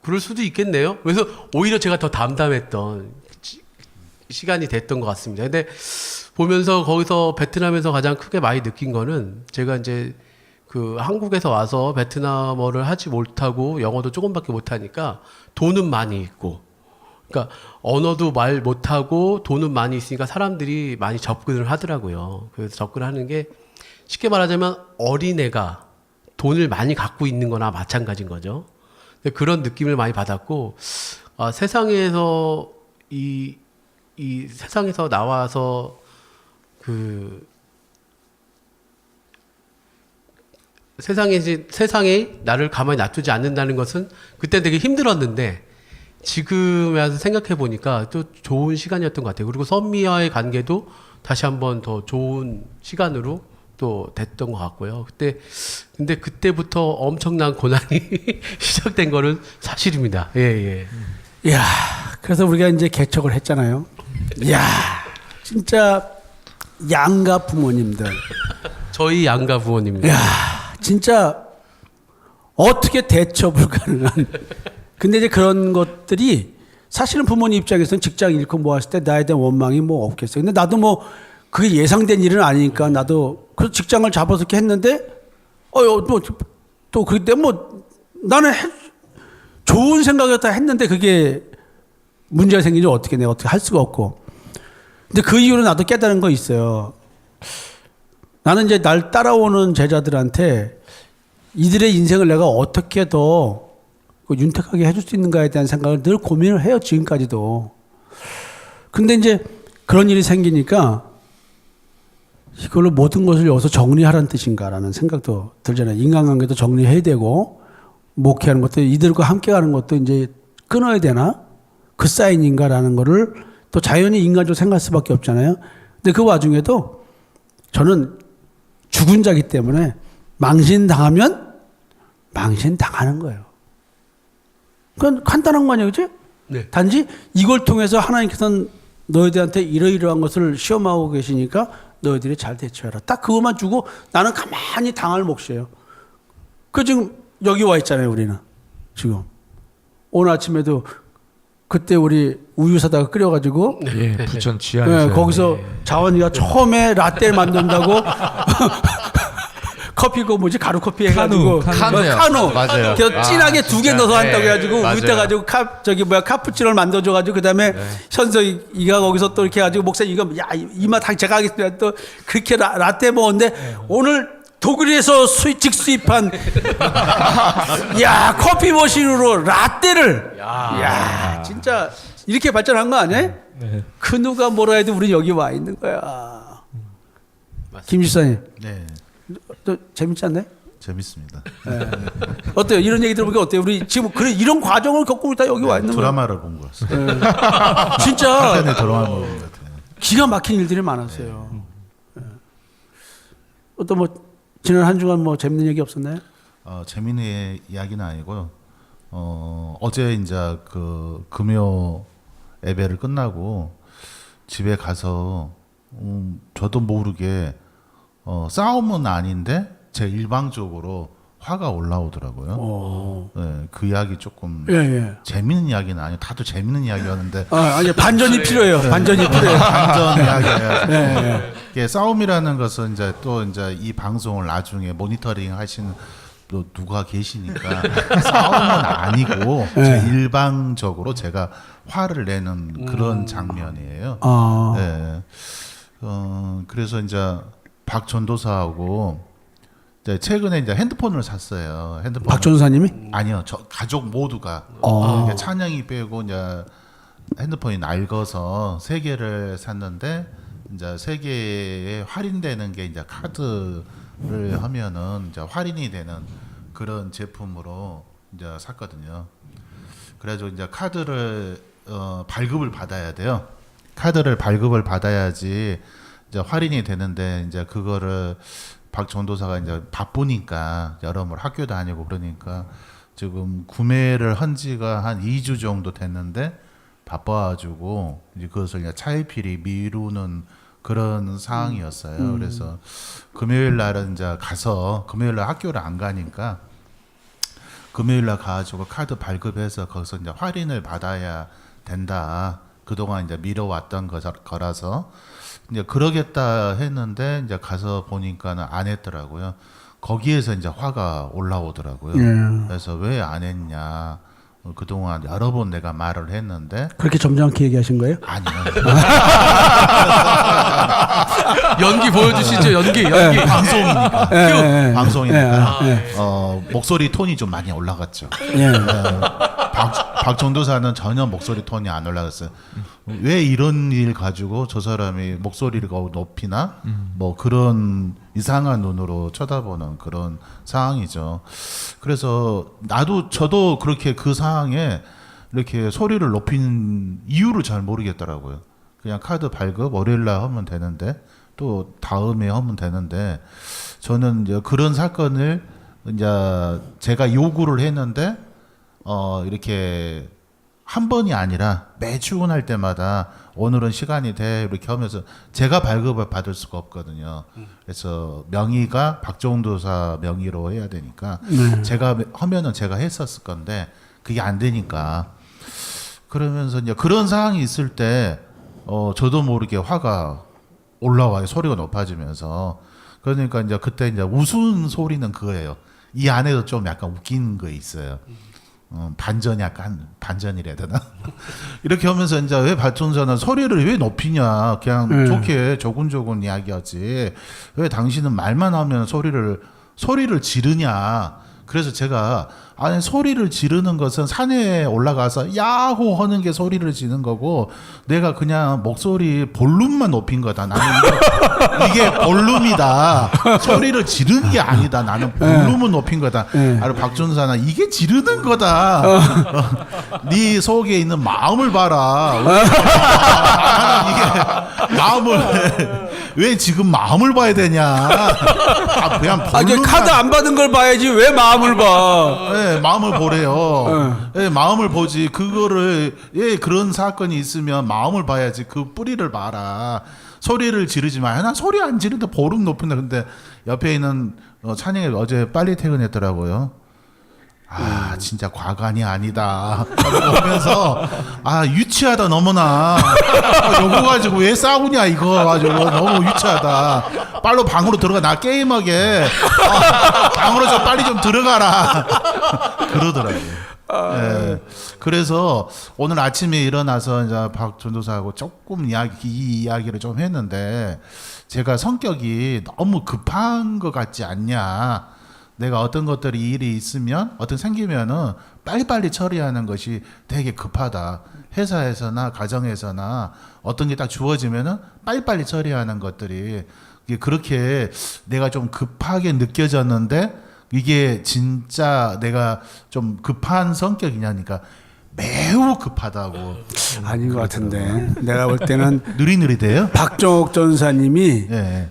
그럴 수도 있겠네요. 그래서 오히려 제가 더 담담했던 시간이 됐던 것 같습니다. 근데 보면서 거기서 베트남에서 가장 크게 많이 느낀 거는 제가 이제 한국에서 와서 베트남어를 하지 못하고 영어도 조금밖에 못하니까 돈은 많이 있고, 그러니까 언어도 말 못하고 돈은 많이 있으니까 사람들이 많이 접근을 하더라고요. 그래서 접근하는 게 쉽게 말하자면 어린애가 돈을 많이 갖고 있는 거나 마찬가지인 거죠. 그런 느낌을 많이 받았고, 세상에서 이 세상에서 나와서 세상에 나를 가만히 놔두지 않는다는 것은 그때 되게 힘들었는데 지금에 와서 생각해 보니까 또 좋은 시간이었던 것 같아요. 그리고 선미와의 관계도 다시 한번 더 좋은 시간으로 또 됐던 것 같고요. 근데 그때부터 엄청난 고난이 시작된 거는 사실입니다. 예. 이야, 그래서 우리가 이제 개척을 했잖아요. 이야, 진짜 양가 부모님들 저희 양가 부모님입니다. 진짜 어떻게 대처 불가능한. 근데 이제 그런 것들이 사실은 부모님 입장에서는 직장 잃고 뭐 했을 때 나에 대한 원망이 뭐 없겠어요. 근데 나도 뭐 그게 예상된 일은 아니니까 나도 그 직장을 잡아서 이렇게 했는데 또 그때 뭐 나는 좋은 생각이었다 했는데 그게 문제가 생기지 어떻게 내가 어떻게 할 수가 없고. 근데 그 이후로 나도 깨달은 거 있어요. 나는 이제 날 따라오는 제자들한테 이들의 인생을 내가 어떻게 더 윤택하게 해줄 수 있는가에 대한 생각을 늘 고민을 해요, 지금까지도. 근데 이제 그런 일이 생기니까 이걸로 모든 것을 여기서 정리하라는 뜻인가라는 생각도 들잖아요. 인간관계도 정리해야 되고, 목회하는 것도 이들과 함께 가는 것도 이제 끊어야 되나? 그 사인인가라는 거를 또 자연히 인간적으로 생각할 수밖에 없잖아요. 근데 그 와중에도 저는 죽은 자기 때문에 망신당하면 망신당하는 거예요. 그건 간단한 거 아니에요, 그치? 네. 단지 이걸 통해서 하나님께서는 너희들한테 이러이러한 것을 시험하고 계시니까 너희들이 잘 대처해라. 딱 그것만 주고 나는 가만히 당할 몫이에요. 그 지금 여기 와 있잖아요, 우리는. 지금. 오늘 아침에도 그때 우리 우유 사다가 끓여가지고 예, 부천 지하에서. 거기서 자원이가 처음에 라떼 만든다고 커피 그 뭐지 가루 커피 해가지고 카누요. 카누 맞아요. 그래서 진하게 두 개 진짜. 넣어서 한다고 해가지고 맞아요. 우유 떠가지고 카푸치노를 만들어줘가지고 그다음에 현석이가 거기서 또 이렇게 해가지고 목사님 이거 이맛 제가 하겠습니다. 또 그렇게 라떼 먹었는데 오늘 독일에서 직수입한 야 커피 머신으로 라떼를 야 진짜 이렇게 발전한 거 아니에요? 네. 그 누가 뭐라 해도 우리 여기 와 있는 거야. 김 지사님, 네, 또 재밌지 않나요? 재밌습니다. 어때요? 이런 얘기 들어보니까 어때요? 우리 지금 그래 이런 과정을 겪고 다 여기 와 있는 거야. 드라마를 본 것 같습니다. 진짜 한편의 드라마를 본 것 같아요. 기가 막힌 일들이 많았어요. 또 뭐 지난 한 주간 뭐 재밌는 얘기 없었나요? 재미있는 이야기는 아니고요. 어제 이제 그 금요 예배를 끝나고 집에 가서 저도 모르게 싸움은 아닌데 제 일방적으로 화가 올라오더라고요. 네, 그 이야기 조금 예. 재밌는 이야기는 아니에요. 다들 재밌는 이야기였는데 아니 반전이 필요해요. 반전이 필요해요. 반전 이야기예요. 예. 이게 싸움이라는 것은 이제 또 이제 이 방송을 나중에 모니터링 하시는 또 누가 계시니까 싸움은 아니고 제 일방적으로 제가 화를 내는 그런 장면이에요. 네. 그래서 이제 박 전도사하고 이제 최근에 이제 핸드폰을 샀어요. 핸드폰. 박 전사님이? 아니요, 저 가족 모두가 이게 찬영이 빼고 이제 핸드폰이 낡아서 3개를 샀는데 이제 3개에 할인되는 게 이제 카드를 하면은 이제 할인이 되는 그런 제품으로 이제 샀거든요. 그래가지고 이제 카드를 발급을 받아야 돼요. 카드를 발급을 받아야지 이제 할인이 되는데 이제 그거를 박 전도사가 이제 바쁘니까 여러모로 학교 다니고 그러니까 지금 구매를 한 지가 한 2주 정도 됐는데 바빠가지고 이제 그것을 이제 차일피리 미루는 그런 상황이었어요. 그래서 금요일 날은 이제 가서 금요일 날 학교를 안 가니까 금요일 날 가가지고 카드 발급해서 거기서 이제 할인을 받아야 된다. 그동안 이제 미뤄왔던 거라서 이제 그러겠다 했는데 이제 가서 보니까는 안 했더라고요. 거기에서 이제 화가 올라오더라고요. 그래서 왜 안 했냐. 그동안 여러 번 내가 말을 했는데 그렇게 점잖게 얘기하신 거예요? 아니요. 연기 보여주시죠. 연기. 방송이니까. 예. 방송이니까. 목소리 톤이 좀 많이 올라갔죠. 예. 박 전도사는 전혀 목소리 톤이 안 올라갔어요. 왜 이런 일 가지고 저 사람이 목소리를 높이나 뭐 그런 이상한 눈으로 쳐다보는 그런 상황이죠. 그래서 저도 그렇게 그 상황에 이렇게 소리를 높이는 이유를 잘 모르겠더라고요. 그냥 카드 발급 월요일날 하면 되는데 또 다음에 하면 되는데 저는 이제 그런 사건을 이제 제가 요구를 했는데 이렇게 한 번이 아니라 매 출근할 때마다 오늘은 시간이 돼 이렇게 하면서 제가 발급을 받을 수가 없거든요. 그래서 명의가 박종도사 명의로 해야 되니까 제가 하면은 제가 했었을 건데 그게 안 되니까 그러면서 이제 그런 상황이 있을 때 저도 모르게 화가 올라와요. 소리가 높아지면서 그러니까 이제 그때 이제 웃은 소리는 그거예요. 이 안에도 좀 약간 웃긴 거 있어요. 반전이 약간 반전이라 해야 되나? 이렇게 하면서 이제 왜 발전자는 소리를 왜 높이냐? 그냥 좋게 조곤조곤 이야기하지. 왜 당신은 말만 하면 소리를 지르냐? 그래서 제가 아니 소리를 지르는 것은 산에 올라가서 야호 하는 게 소리를 지르는 거고 내가 그냥 목소리 볼륨만 높인 거다. 나는 이게 볼륨이다. 소리를 지르는 게 아니다. 나는 볼륨은 높인 거다. 아니 박준사나 이게 지르는 거다. 네 속에 있는 마음을 봐라. 나는 이게 마음을 왜 지금 마음을 봐야 되냐? 그냥 볼륨만. 카드 안 받은 걸 봐야지 왜 마음을 봐? 네, 마음을 보래요. 네, 마음을 보지. 그거를 그런 사건이 있으면 마음을 봐야지. 그 뿌리를 봐라. 소리를 지르지 마. 난 소리 안 지르는데 볼륨 높은데 근데 옆에 있는 찬영이 어제 빨리 퇴근했더라고요. 진짜 과간이 아니다. 보면서 유치하다 너무나. 요거 가지고 왜 싸우냐 이거 가지고 너무 유치하다. 빨리 방으로 들어가 나 게임하게. 방으로 좀 빨리 좀 들어가라. 그러더라고요. 네. 그래서 오늘 아침에 일어나서 이제 박 전도사하고 조금 이 이야기를 좀 했는데 제가 성격이 너무 급한 것 같지 않냐. 내가 어떤 것들이 일이 있으면 생기면은 빨리빨리 처리하는 것이 되게 급하다. 회사에서나 가정에서나 어떤 게 딱 주어지면은 빨리빨리 처리하는 것들이 이게 그렇게 내가 좀 급하게 느껴졌는데 이게 진짜 내가 좀 급한 성격이냐니까 매우 급하다고. 아닌 것 같은데 내가 볼 때는 느릿느릿해요? 박정옥 전사님이 예.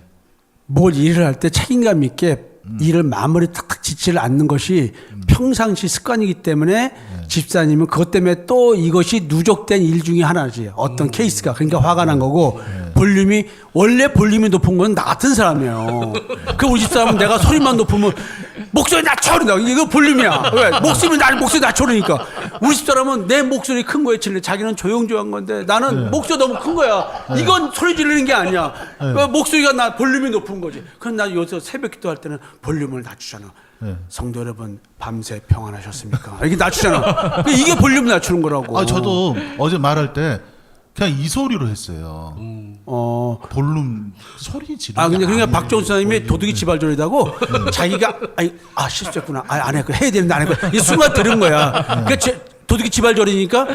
뭘 일을 할 때 책임감 있게 일을 마무리 탁탁 지치를 않는 것이 평상시 습관이기 때문에 집사님은 그것 때문에 또 이것이 누적된 일 중에 하나지. 어떤 케이스가. 그러니까 화가 난 거고 원래 볼륨이 높은 건 나 같은 사람이에요. 그 우리 집사람은 내가 소리만 높으면 목소리 낮춰! 이거 볼륨이야. 왜? 목소리 낮춰! 그러니까. 우리 집사람은 내 목소리 큰 거에 칠래. 자기는 조용조용한 건데 나는 목소리 너무 큰 거야. 이건 소리 지르는 게 아니야. 목소리가 볼륨이 높은 거지. 그럼 나 여기서 새벽 기도할 때는 볼륨을 낮추잖아. 성도 여러분 밤새 평안하셨습니까? 이렇게 낮추잖아. 이게 볼륨 낮추는 거라고. 저도 어제 말할 때 그냥 이 소리로 했어요. 볼륨 소리 지르는. 그러니까 박정수 사님이 도둑이 지발저리다고 자기가 실수했구나. 안 해. 해야 되는데 안 해. 이 순간 들은 거야. 그러니까 도둑이 지발저리니까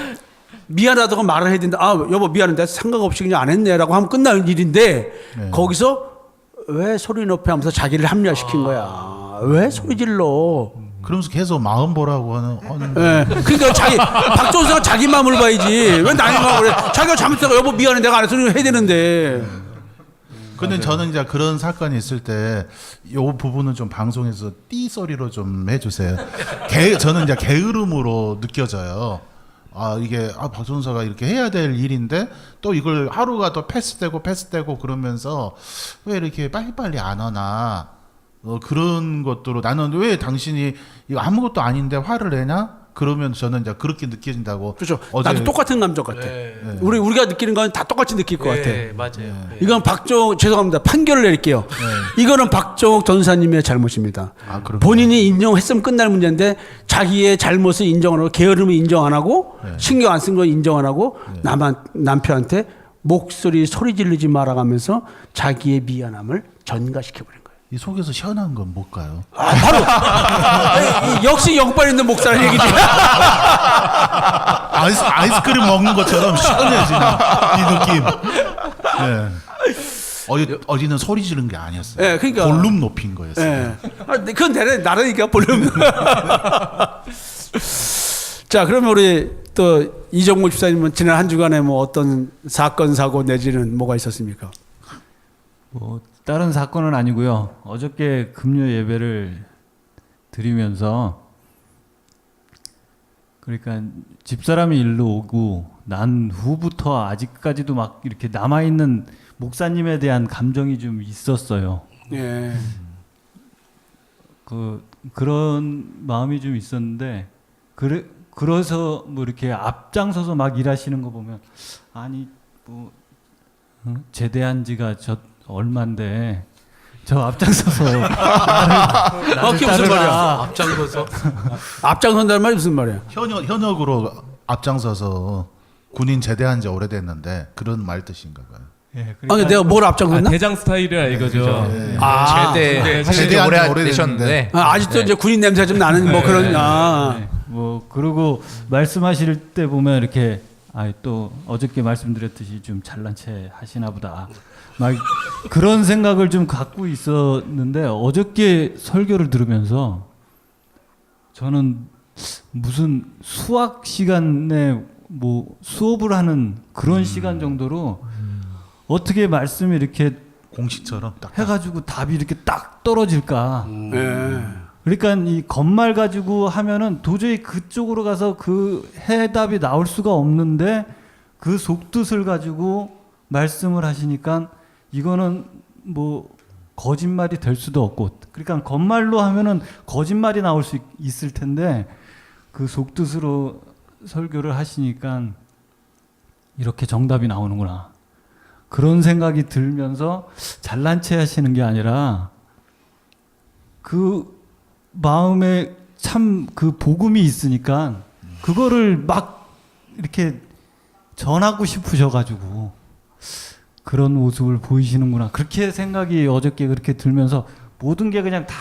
미안하다고 말을 해야 된다. 여보 미안한데 생각 없이 그냥 안 했네라고 하면 끝나는 일인데 거기서 왜 소리 높여 하면서 자기를 합리화시킨 거야. 왜 소리 질러? 그러면서 계속 마음 보라고 하는. 네. 그러니까 박정수가 자기 마음을 봐야지. 왜 남의 마음을 해? 자기가 잘못했다고 여보 미안해 내가 안 해서 해야 되는데. 근데 저는 이제 그런 사건이 있을 때 이 부분은 좀 방송에서 띠 소리로 좀 해주세요. 저는 이제 게으름으로 느껴져요. 이게 박선사가 이렇게 해야 될 일인데 또 이걸 하루가 또 패스되고 그러면서 왜 이렇게 빨리빨리 안 하나. 그런 것들로 나는 왜 당신이 이거 아무것도 아닌데 화를 내냐? 그러면 저는 이제 그렇게 느껴진다고. 그렇죠. 나도 똑같은 감정 같아. 우리가 느끼는 건 다 똑같이 느낄 것 같아. 맞아요. 이건 죄송합니다. 판결을 내릴게요. 이거는 박정옥 전사님의 잘못입니다. 본인이 인정했으면 끝날 문제인데 자기의 잘못을 인정 안 하고 게으름을 인정 안 하고 신경 안 쓴 건 인정 안 하고 남편한테 목소리 소리 지르지 말아가면서 자기의 미안함을 전가시켜버린 거예요. 이 속에서 시원한 건 뭘까요? 바로 역시 영빨 있는 목사라는 얘기지. 아이스크림 먹는 것처럼 시원해지는 이 느낌. 어제는 소리 지른 게 아니었어요. 그러니까 볼륨 높인 거였어요. 그건 나라니까 볼륨. 자, 그러면 우리 또 이정모 집사님은 지난 한 주간에 뭐 어떤 사건 사고 내지는 뭐가 있었습니까? 다른 사건은 아니고요. 어저께 금요 예배를 드리면서 그러니까 집사람이 일로 오고 난 후부터 아직까지도 막 이렇게 남아 있는 목사님에 대한 감정이 좀 있었어요. 예. 그런 마음이 좀 있었는데 그래서 뭐 이렇게 앞장서서 막 일하시는 거 보면 아니 뭐 제대한 지가 저 얼만데 저 앞장서서 그게 무슨 말이야? 앞장서서 앞장선다는 말이 무슨 말이야? 현역으로 앞장서서 군인 제대한 지 오래됐는데 그런 말 뜻인가 봐요. 예, 아, 근데 내가 뭘 앞장섰나? 대장 스타일이라 이거죠. 제대 하신 지 제대한 지 오래되셨는데 아직도 이제 군인 냄새 좀 나는 뭐 그런 네, 뭐 그러고 말씀하실 때 보면 이렇게 또 어저께 말씀드렸듯이 좀 잘난 체 하시나 보다. 막 그런 생각을 좀 갖고 있었는데 어저께 설교를 들으면서 저는 무슨 수학 시간에 뭐 수업을 하는 그런 시간 정도로 어떻게 말씀이 이렇게 공식처럼 딱 해가지고 답이 이렇게 딱 떨어질까? 예. 그러니까 이 겉말 가지고 하면은 도저히 그쪽으로 가서 그 해답이 나올 수가 없는데 그 속뜻을 가지고 말씀을 하시니까 이거는 뭐 거짓말이 될 수도 없고 그러니까 겉말로 하면은 거짓말이 나올 수 있을 텐데 그 속뜻으로 설교를 하시니까 이렇게 정답이 나오는구나. 그런 생각이 들면서 잘난 체 하시는 게 아니라 그 마음에 참 그 복음이 있으니까 그거를 막 이렇게 전하고 싶으셔가지고 그런 모습을 보이시는구나. 그렇게 생각이 어저께 그렇게 들면서 모든 게 그냥 다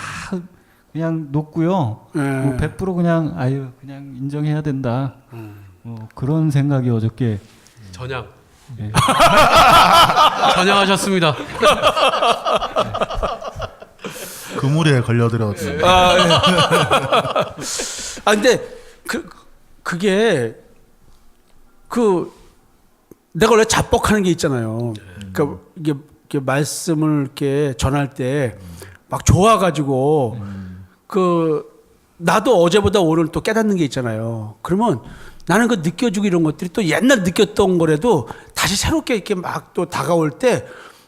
그냥 놓고요. 예. 뭐 100% 그냥 그냥 인정해야 된다. 그런 생각이 어저께 전향. 예. 전향하셨습니다. 그물에 걸려들었어요. 근데 그게 내가 원래 자뻑하는 게 있잖아요. 그러니까 이게 말씀을 이렇게 전할 때 막 좋아가지고 나도 어제보다 오늘 또 깨닫는 게 있잖아요. 그러면 나는 그 느껴지고 이런 것들이 또 옛날 느꼈던 거라도 다시 새롭게 이렇게 막 또 다가올 때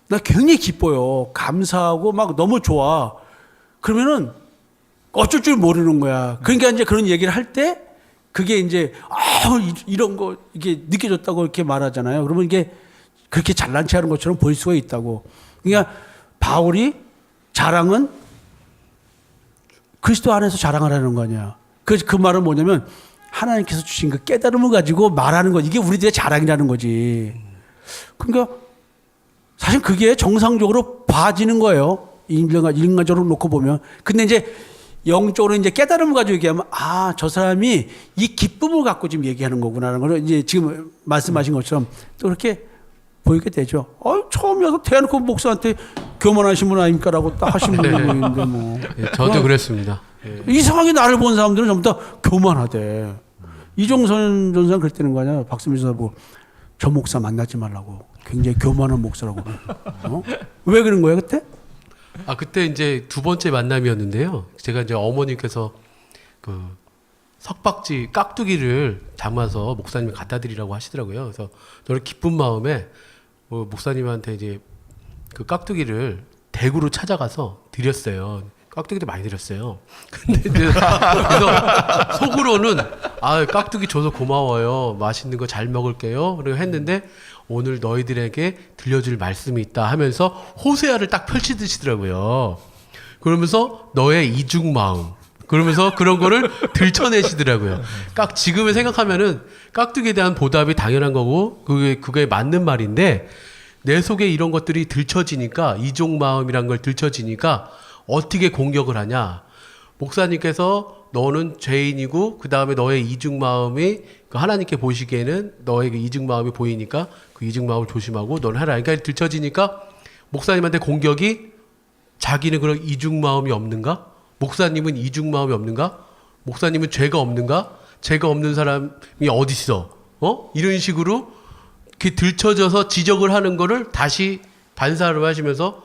나 굉장히 기뻐요. 감사하고 막 너무 좋아. 그러면은 어쩔 줄 모르는 거야. 그러니까 이제 그런 얘기를 할 때 그게 이제 이런 거 이게 느껴졌다고 이렇게 말하잖아요. 그러면 이게 그렇게 잘난 체 하는 것처럼 보일 수가 있다고. 그러니까 바울이 자랑은 그리스도 안에서 자랑하라는 거 아니야. 그 말은 뭐냐면 하나님께서 주신 그 깨달음을 가지고 말하는 거 이게 우리들의 자랑이라는 거지. 그러니까 사실 그게 정상적으로 봐지는 거예요. 인간적으로 놓고 보면. 근데 이제 영적으로 이제 깨달음을 가지고 얘기하면 저 사람이 이 기쁨을 갖고 지금 얘기하는 거구나라는 걸 이제 지금 말씀하신 것처럼 또 그렇게 보이게 되죠. 처음이어서 대놓고 목사한테 교만하신 분 아닙니까라고 딱 하신 분이 있는데 뭐. 예, 저도 그랬습니다. 이상하게 나를 본 사람들은 전부 다 교만하대. 이종선 전사는 그랬다는 거 아니야. 박수민 전사 보고 저 목사 만나지 말라고. 굉장히 교만한 목사라고. 왜 그런 거야 그때? 그때 이제 두 번째 만남이었는데요. 제가 이제 어머니께서 그 석박지 깍두기를 담아서 목사님이 갖다 드리라고 하시더라고요. 그래서 저는 기쁜 마음에 목사님한테 이제 그 깍두기를 대구로 찾아가서 드렸어요. 깍두기도 많이 드렸어요. 근데 이제 그래서 속으로는 깍두기 줘서 고마워요. 맛있는 거 잘 먹을게요. 그리고 했는데 오늘 너희들에게 들려줄 말씀이 있다 하면서 호세아를 딱 펼치시더라고요. 그러면서 너의 이중 마음. 그러면서 그런 거를 들춰내시더라고요. 지금에 생각하면은 깍두기에 대한 보답이 당연한 거고 그게 맞는 말인데 내 속에 이런 것들이 들춰지니까 이중 마음이란 걸 들춰지니까 어떻게 공격을 하냐. 목사님께서 너는 죄인이고 그 다음에 너의 이중 마음이 하나님께 보시기에는 너의 그 이중 마음이 보이니까 그 이중 마음을 조심하고 너는 하라. 그러니까 들춰지니까 목사님한테 공격이 자기는 그런 이중 마음이 없는가? 목사님은 이중 마음이 없는가? 목사님은 죄가 없는가? 죄가 없는 사람이 어디 있어? 이런 식으로 이렇게 들춰져서 지적을 하는 거를 다시 반사를 하시면서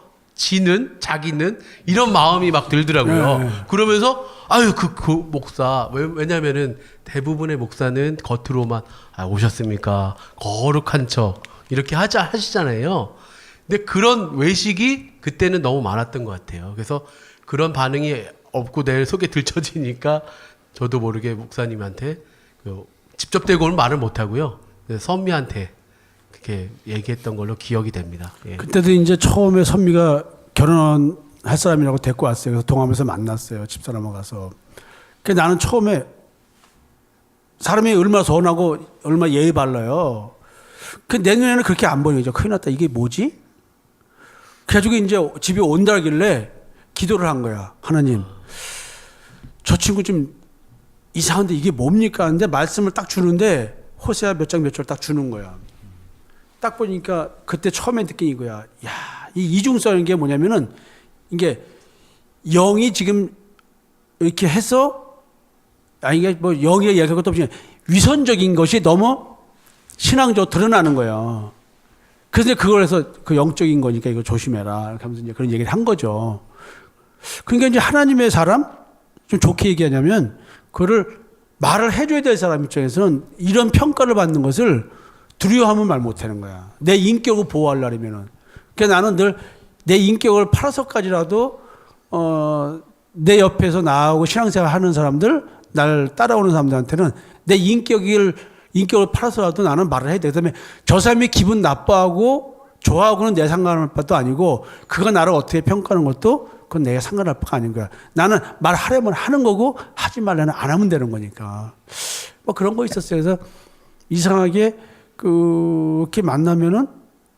자기는 이런 마음이 막 들더라고요. 네. 그러면서 아유 그 목사 왜냐면은 대부분의 목사는 겉으로만 오셨습니까? 거룩한 척 이렇게 하시잖아요. 근데 그런 외식이 그때는 너무 많았던 것 같아요. 그래서 그런 반응이 없고 내 속에 들춰지니까 저도 모르게 목사님한테 직접 대고는 말을 못 하고요. 선미한테 그렇게 얘기했던 걸로 기억이 됩니다. 예. 그때도 이제 처음에 선미가 결혼할 사람이라고 데리고 왔어요. 그래서 동암에서 만났어요. 집사람하고 가서. 그 나는 처음에 사람이 얼마나 서운하고 얼마나 예의 발라요. 그 내 눈에는 그렇게 안 보이죠. 큰일 났다. 이게 뭐지? 그래가지고 이제 집에 온다길래 기도를 한 거야. 하나님, 저 친구 좀 이상한데 이게 뭡니까? 하는데 말씀을 딱 주는데 호세아 몇 장 몇 절 딱 주는 거야. 딱 보니까 그때 처음에 느낀 이거야. 야, 이 이중성인 게 뭐냐면은 이게 영이 지금 이렇게 해서 이게 뭐 영이 얘기할 것도 없이 위선적인 것이 너무 신앙적으로 드러나는 거예요. 그래서 그걸 해서 그 영적인 거니까 이거 조심해라. 이렇게 하면서 이제 그런 얘기를 한 거죠. 그러니까 이제 하나님의 사람, 좀 좋게 얘기하냐면 그거를 말을 해줘야 될 사람 입장에서는 이런 평가를 받는 것을 두려워하면 말 못하는 거야. 내 인격을 보호하려면은. 그러니까 나는 늘 내 인격을 팔아서까지라도 내 옆에서 나하고 신앙생활 하는 사람들, 날 따라오는 사람들한테는 내 인격을 팔아서라도 나는 말을 해야 돼. 그다음에 저 사람이 기분 나빠하고 좋아하고는 내 상관할 바도 아니고 그가 나를 어떻게 평가하는 것도 그건 내가 상관할 바가 아닌 거야. 나는 말하려면 하는 거고 하지 말려면 안 하면 되는 거니까. 뭐 그런 거 있었어요. 그래서 이상하게 그렇게 만나면은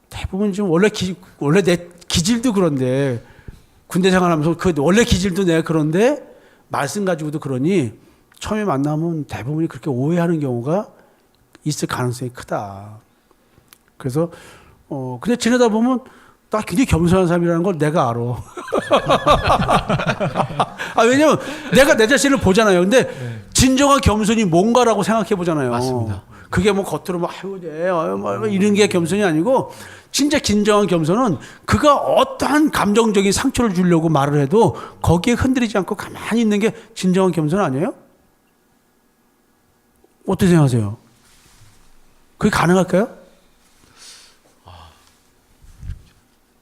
대부분 지금 원래 내 기질도 그런데 군대 생활하면서 그 원래 기질도 내가 그런데 말씀 가지고도 그러니 처음에 만나면 대부분이 그렇게 오해하는 경우가 있을 가능성이 크다. 그래서 근데 지내다 보면 나 굉장히 겸손한 사람이라는 걸 내가 알아. 왜냐면 내가 내 자신을 보잖아요. 근데 진정한 겸손이 뭔가라고 생각해 보잖아요. 맞습니다. 그게 뭐 겉으로 뭐 이런 게 겸손이 아니고 진짜 진정한 겸손은 그가 어떠한 감정적인 상처를 주려고 말을 해도 거기에 흔들리지 않고 가만히 있는 게 진정한 겸손 아니에요? 어떻게 생각하세요? 그게 가능할까요?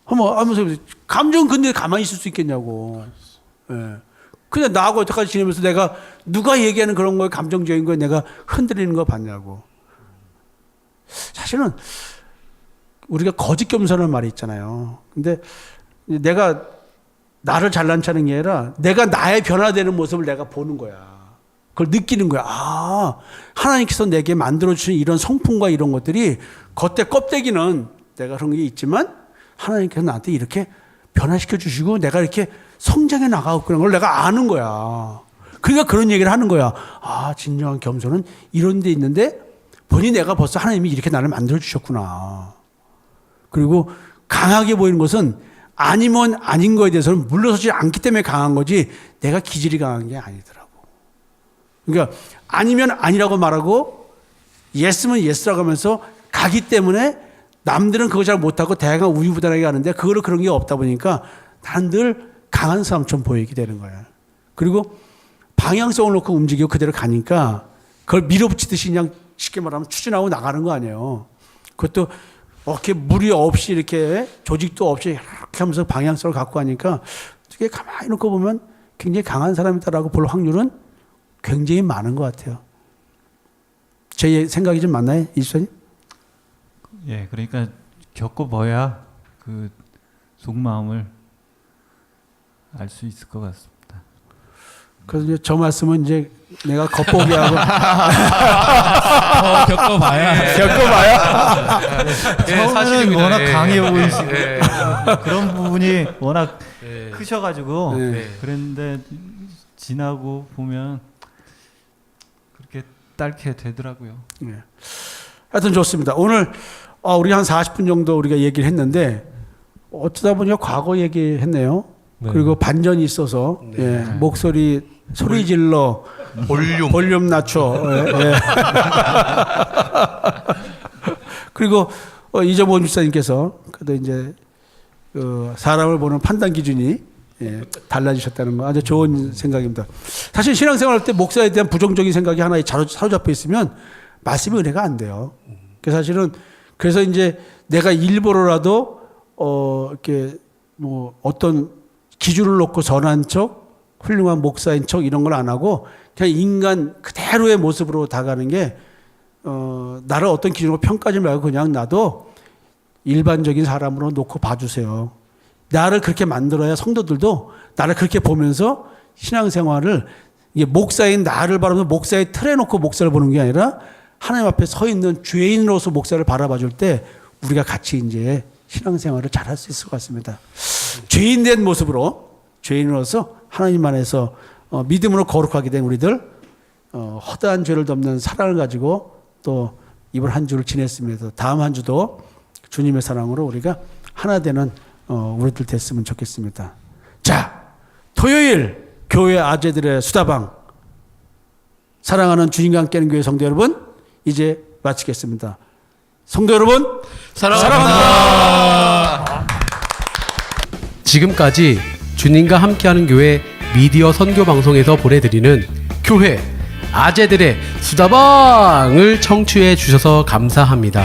한번 감정 근데 가만히 있을 수 있겠냐고. 예. 그냥 나하고 여태까지 지내면서 내가 누가 얘기하는 그런 거에 감정적인 거에 내가 흔들리는 거 봤냐고. 사실은 우리가 거짓 겸손한 말이 있잖아요. 근데 내가 나를 잘난 체하는 게 아니라 내가 나의 변화되는 모습을 내가 보는 거야. 그걸 느끼는 거야. 하나님께서 내게 만들어주신 이런 성품과 이런 것들이 겉에 껍데기는 내가 그런 게 있지만 하나님께서 나한테 이렇게 변화시켜 주시고 내가 이렇게 성장해 나가고 그런 걸 내가 아는 거야. 그러니까 그런 얘기를 하는 거야. 진정한 겸손은 이런 데 있는데 보니 내가 벌써 하나님이 이렇게 나를 만들어 주셨구나. 그리고 강하게 보이는 것은 아니면 아닌 거에 대해서는 물러서지 않기 때문에 강한 거지 내가 기질이 강한 게 아니더라고. 그러니까 아니면 아니라고 말하고 예스면 예스라고 하면서 가기 때문에 남들은 그거 잘 못하고 대강 우유부단하게 가는데 그거를 그런 게 없다 보니까 나는 늘 강한 사람처럼 보이게 되는 거야. 그리고 방향성을 놓고 움직이고 그대로 가니까 그걸 밀어붙이듯이 그냥 쉽게 말하면 추진하고 나가는 거 아니에요. 그것도 이렇게 무리 없이 이렇게 조직도 없이 이렇게 하면서 방향성을 갖고 가니까 어떻게 가만히 놓고 보면 굉장히 강한 사람이다라고 볼 확률은 굉장히 많은 것 같아요. 제 생각이 좀 맞나요, 이수사님? 예, 그러니까 겪어봐야 그 속마음을 알 수 있을 것 같습니다. 그래서 이제 저 말씀은 이제 내가 겉보기 하고 겪어봐야. 예, 처음에는 워낙 예, 강해 예, 보이시고 예, 그런 부분이 워낙 예. 크셔가지고 네. 그랬는데 지나고 보면 그렇게 딸게 되더라고요. 네. 하여튼 좋습니다. 오늘 우리 한 40분 정도 우리가 얘기를 했는데 어쩌다 보니까 과거 얘기했네요. 네. 그리고 반전이 있어서 예, 목소리 소리 질러 볼륨 낮춰. 예. 그리고 이정원 집사님께서 그래도 이제 사람을 보는 판단 기준이 달라지셨다는 거 아주 좋은 생각입니다. 사실 신앙생활할 때 목사에 대한 부정적인 생각이 하나에 사로잡혀 있으면 말씀이 은혜가 안 돼요. 사실은 그래서 이제 내가 일부러라도 이렇게 뭐 어떤 기준을 놓고 전한 척, 훌륭한 목사인 척 이런 걸 안 하고 그냥 인간 그대로의 모습으로 다가가는 게 나를 어떤 기준으로 평가하지 말고 그냥 나도 일반적인 사람으로 놓고 봐주세요. 나를 그렇게 만들어야 성도들도 나를 그렇게 보면서 신앙생활을 이게 목사인 나를 바라보면 목사의 틀에 놓고 목사를 보는 게 아니라 하나님 앞에 서 있는 죄인으로서 목사를 바라봐 줄 때 우리가 같이 이제 신앙생활을 잘할 수 있을 것 같습니다. 죄인 된 모습으로 죄인으로서 하나님 안에서 믿음으로 거룩하게 된 우리들 허다한 죄를 덮는 사랑을 가지고 또 이번 한 주를 지냈습니다. 다음 한 주도 주님의 사랑으로 우리가 하나 되는 우리들 됐으면 좋겠습니다. 자, 토요일 교회 아재들의 수다방 사랑하는 주님과 함께하는 교회 성도 여러분 이제 마치겠습니다. 성도 여러분 사랑합니다. 지금까지 주님과 함께하는 교회 미디어 선교 방송에서 보내드리는 교회 아재들의 수다방을 청취해 주셔서 감사합니다.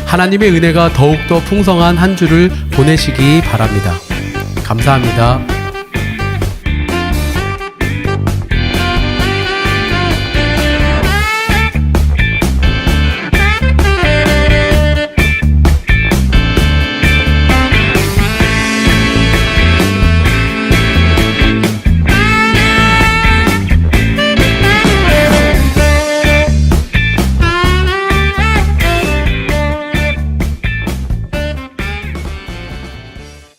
하나님의 은혜가 더욱더 풍성한 한 주를 보내시기 바랍니다. 감사합니다.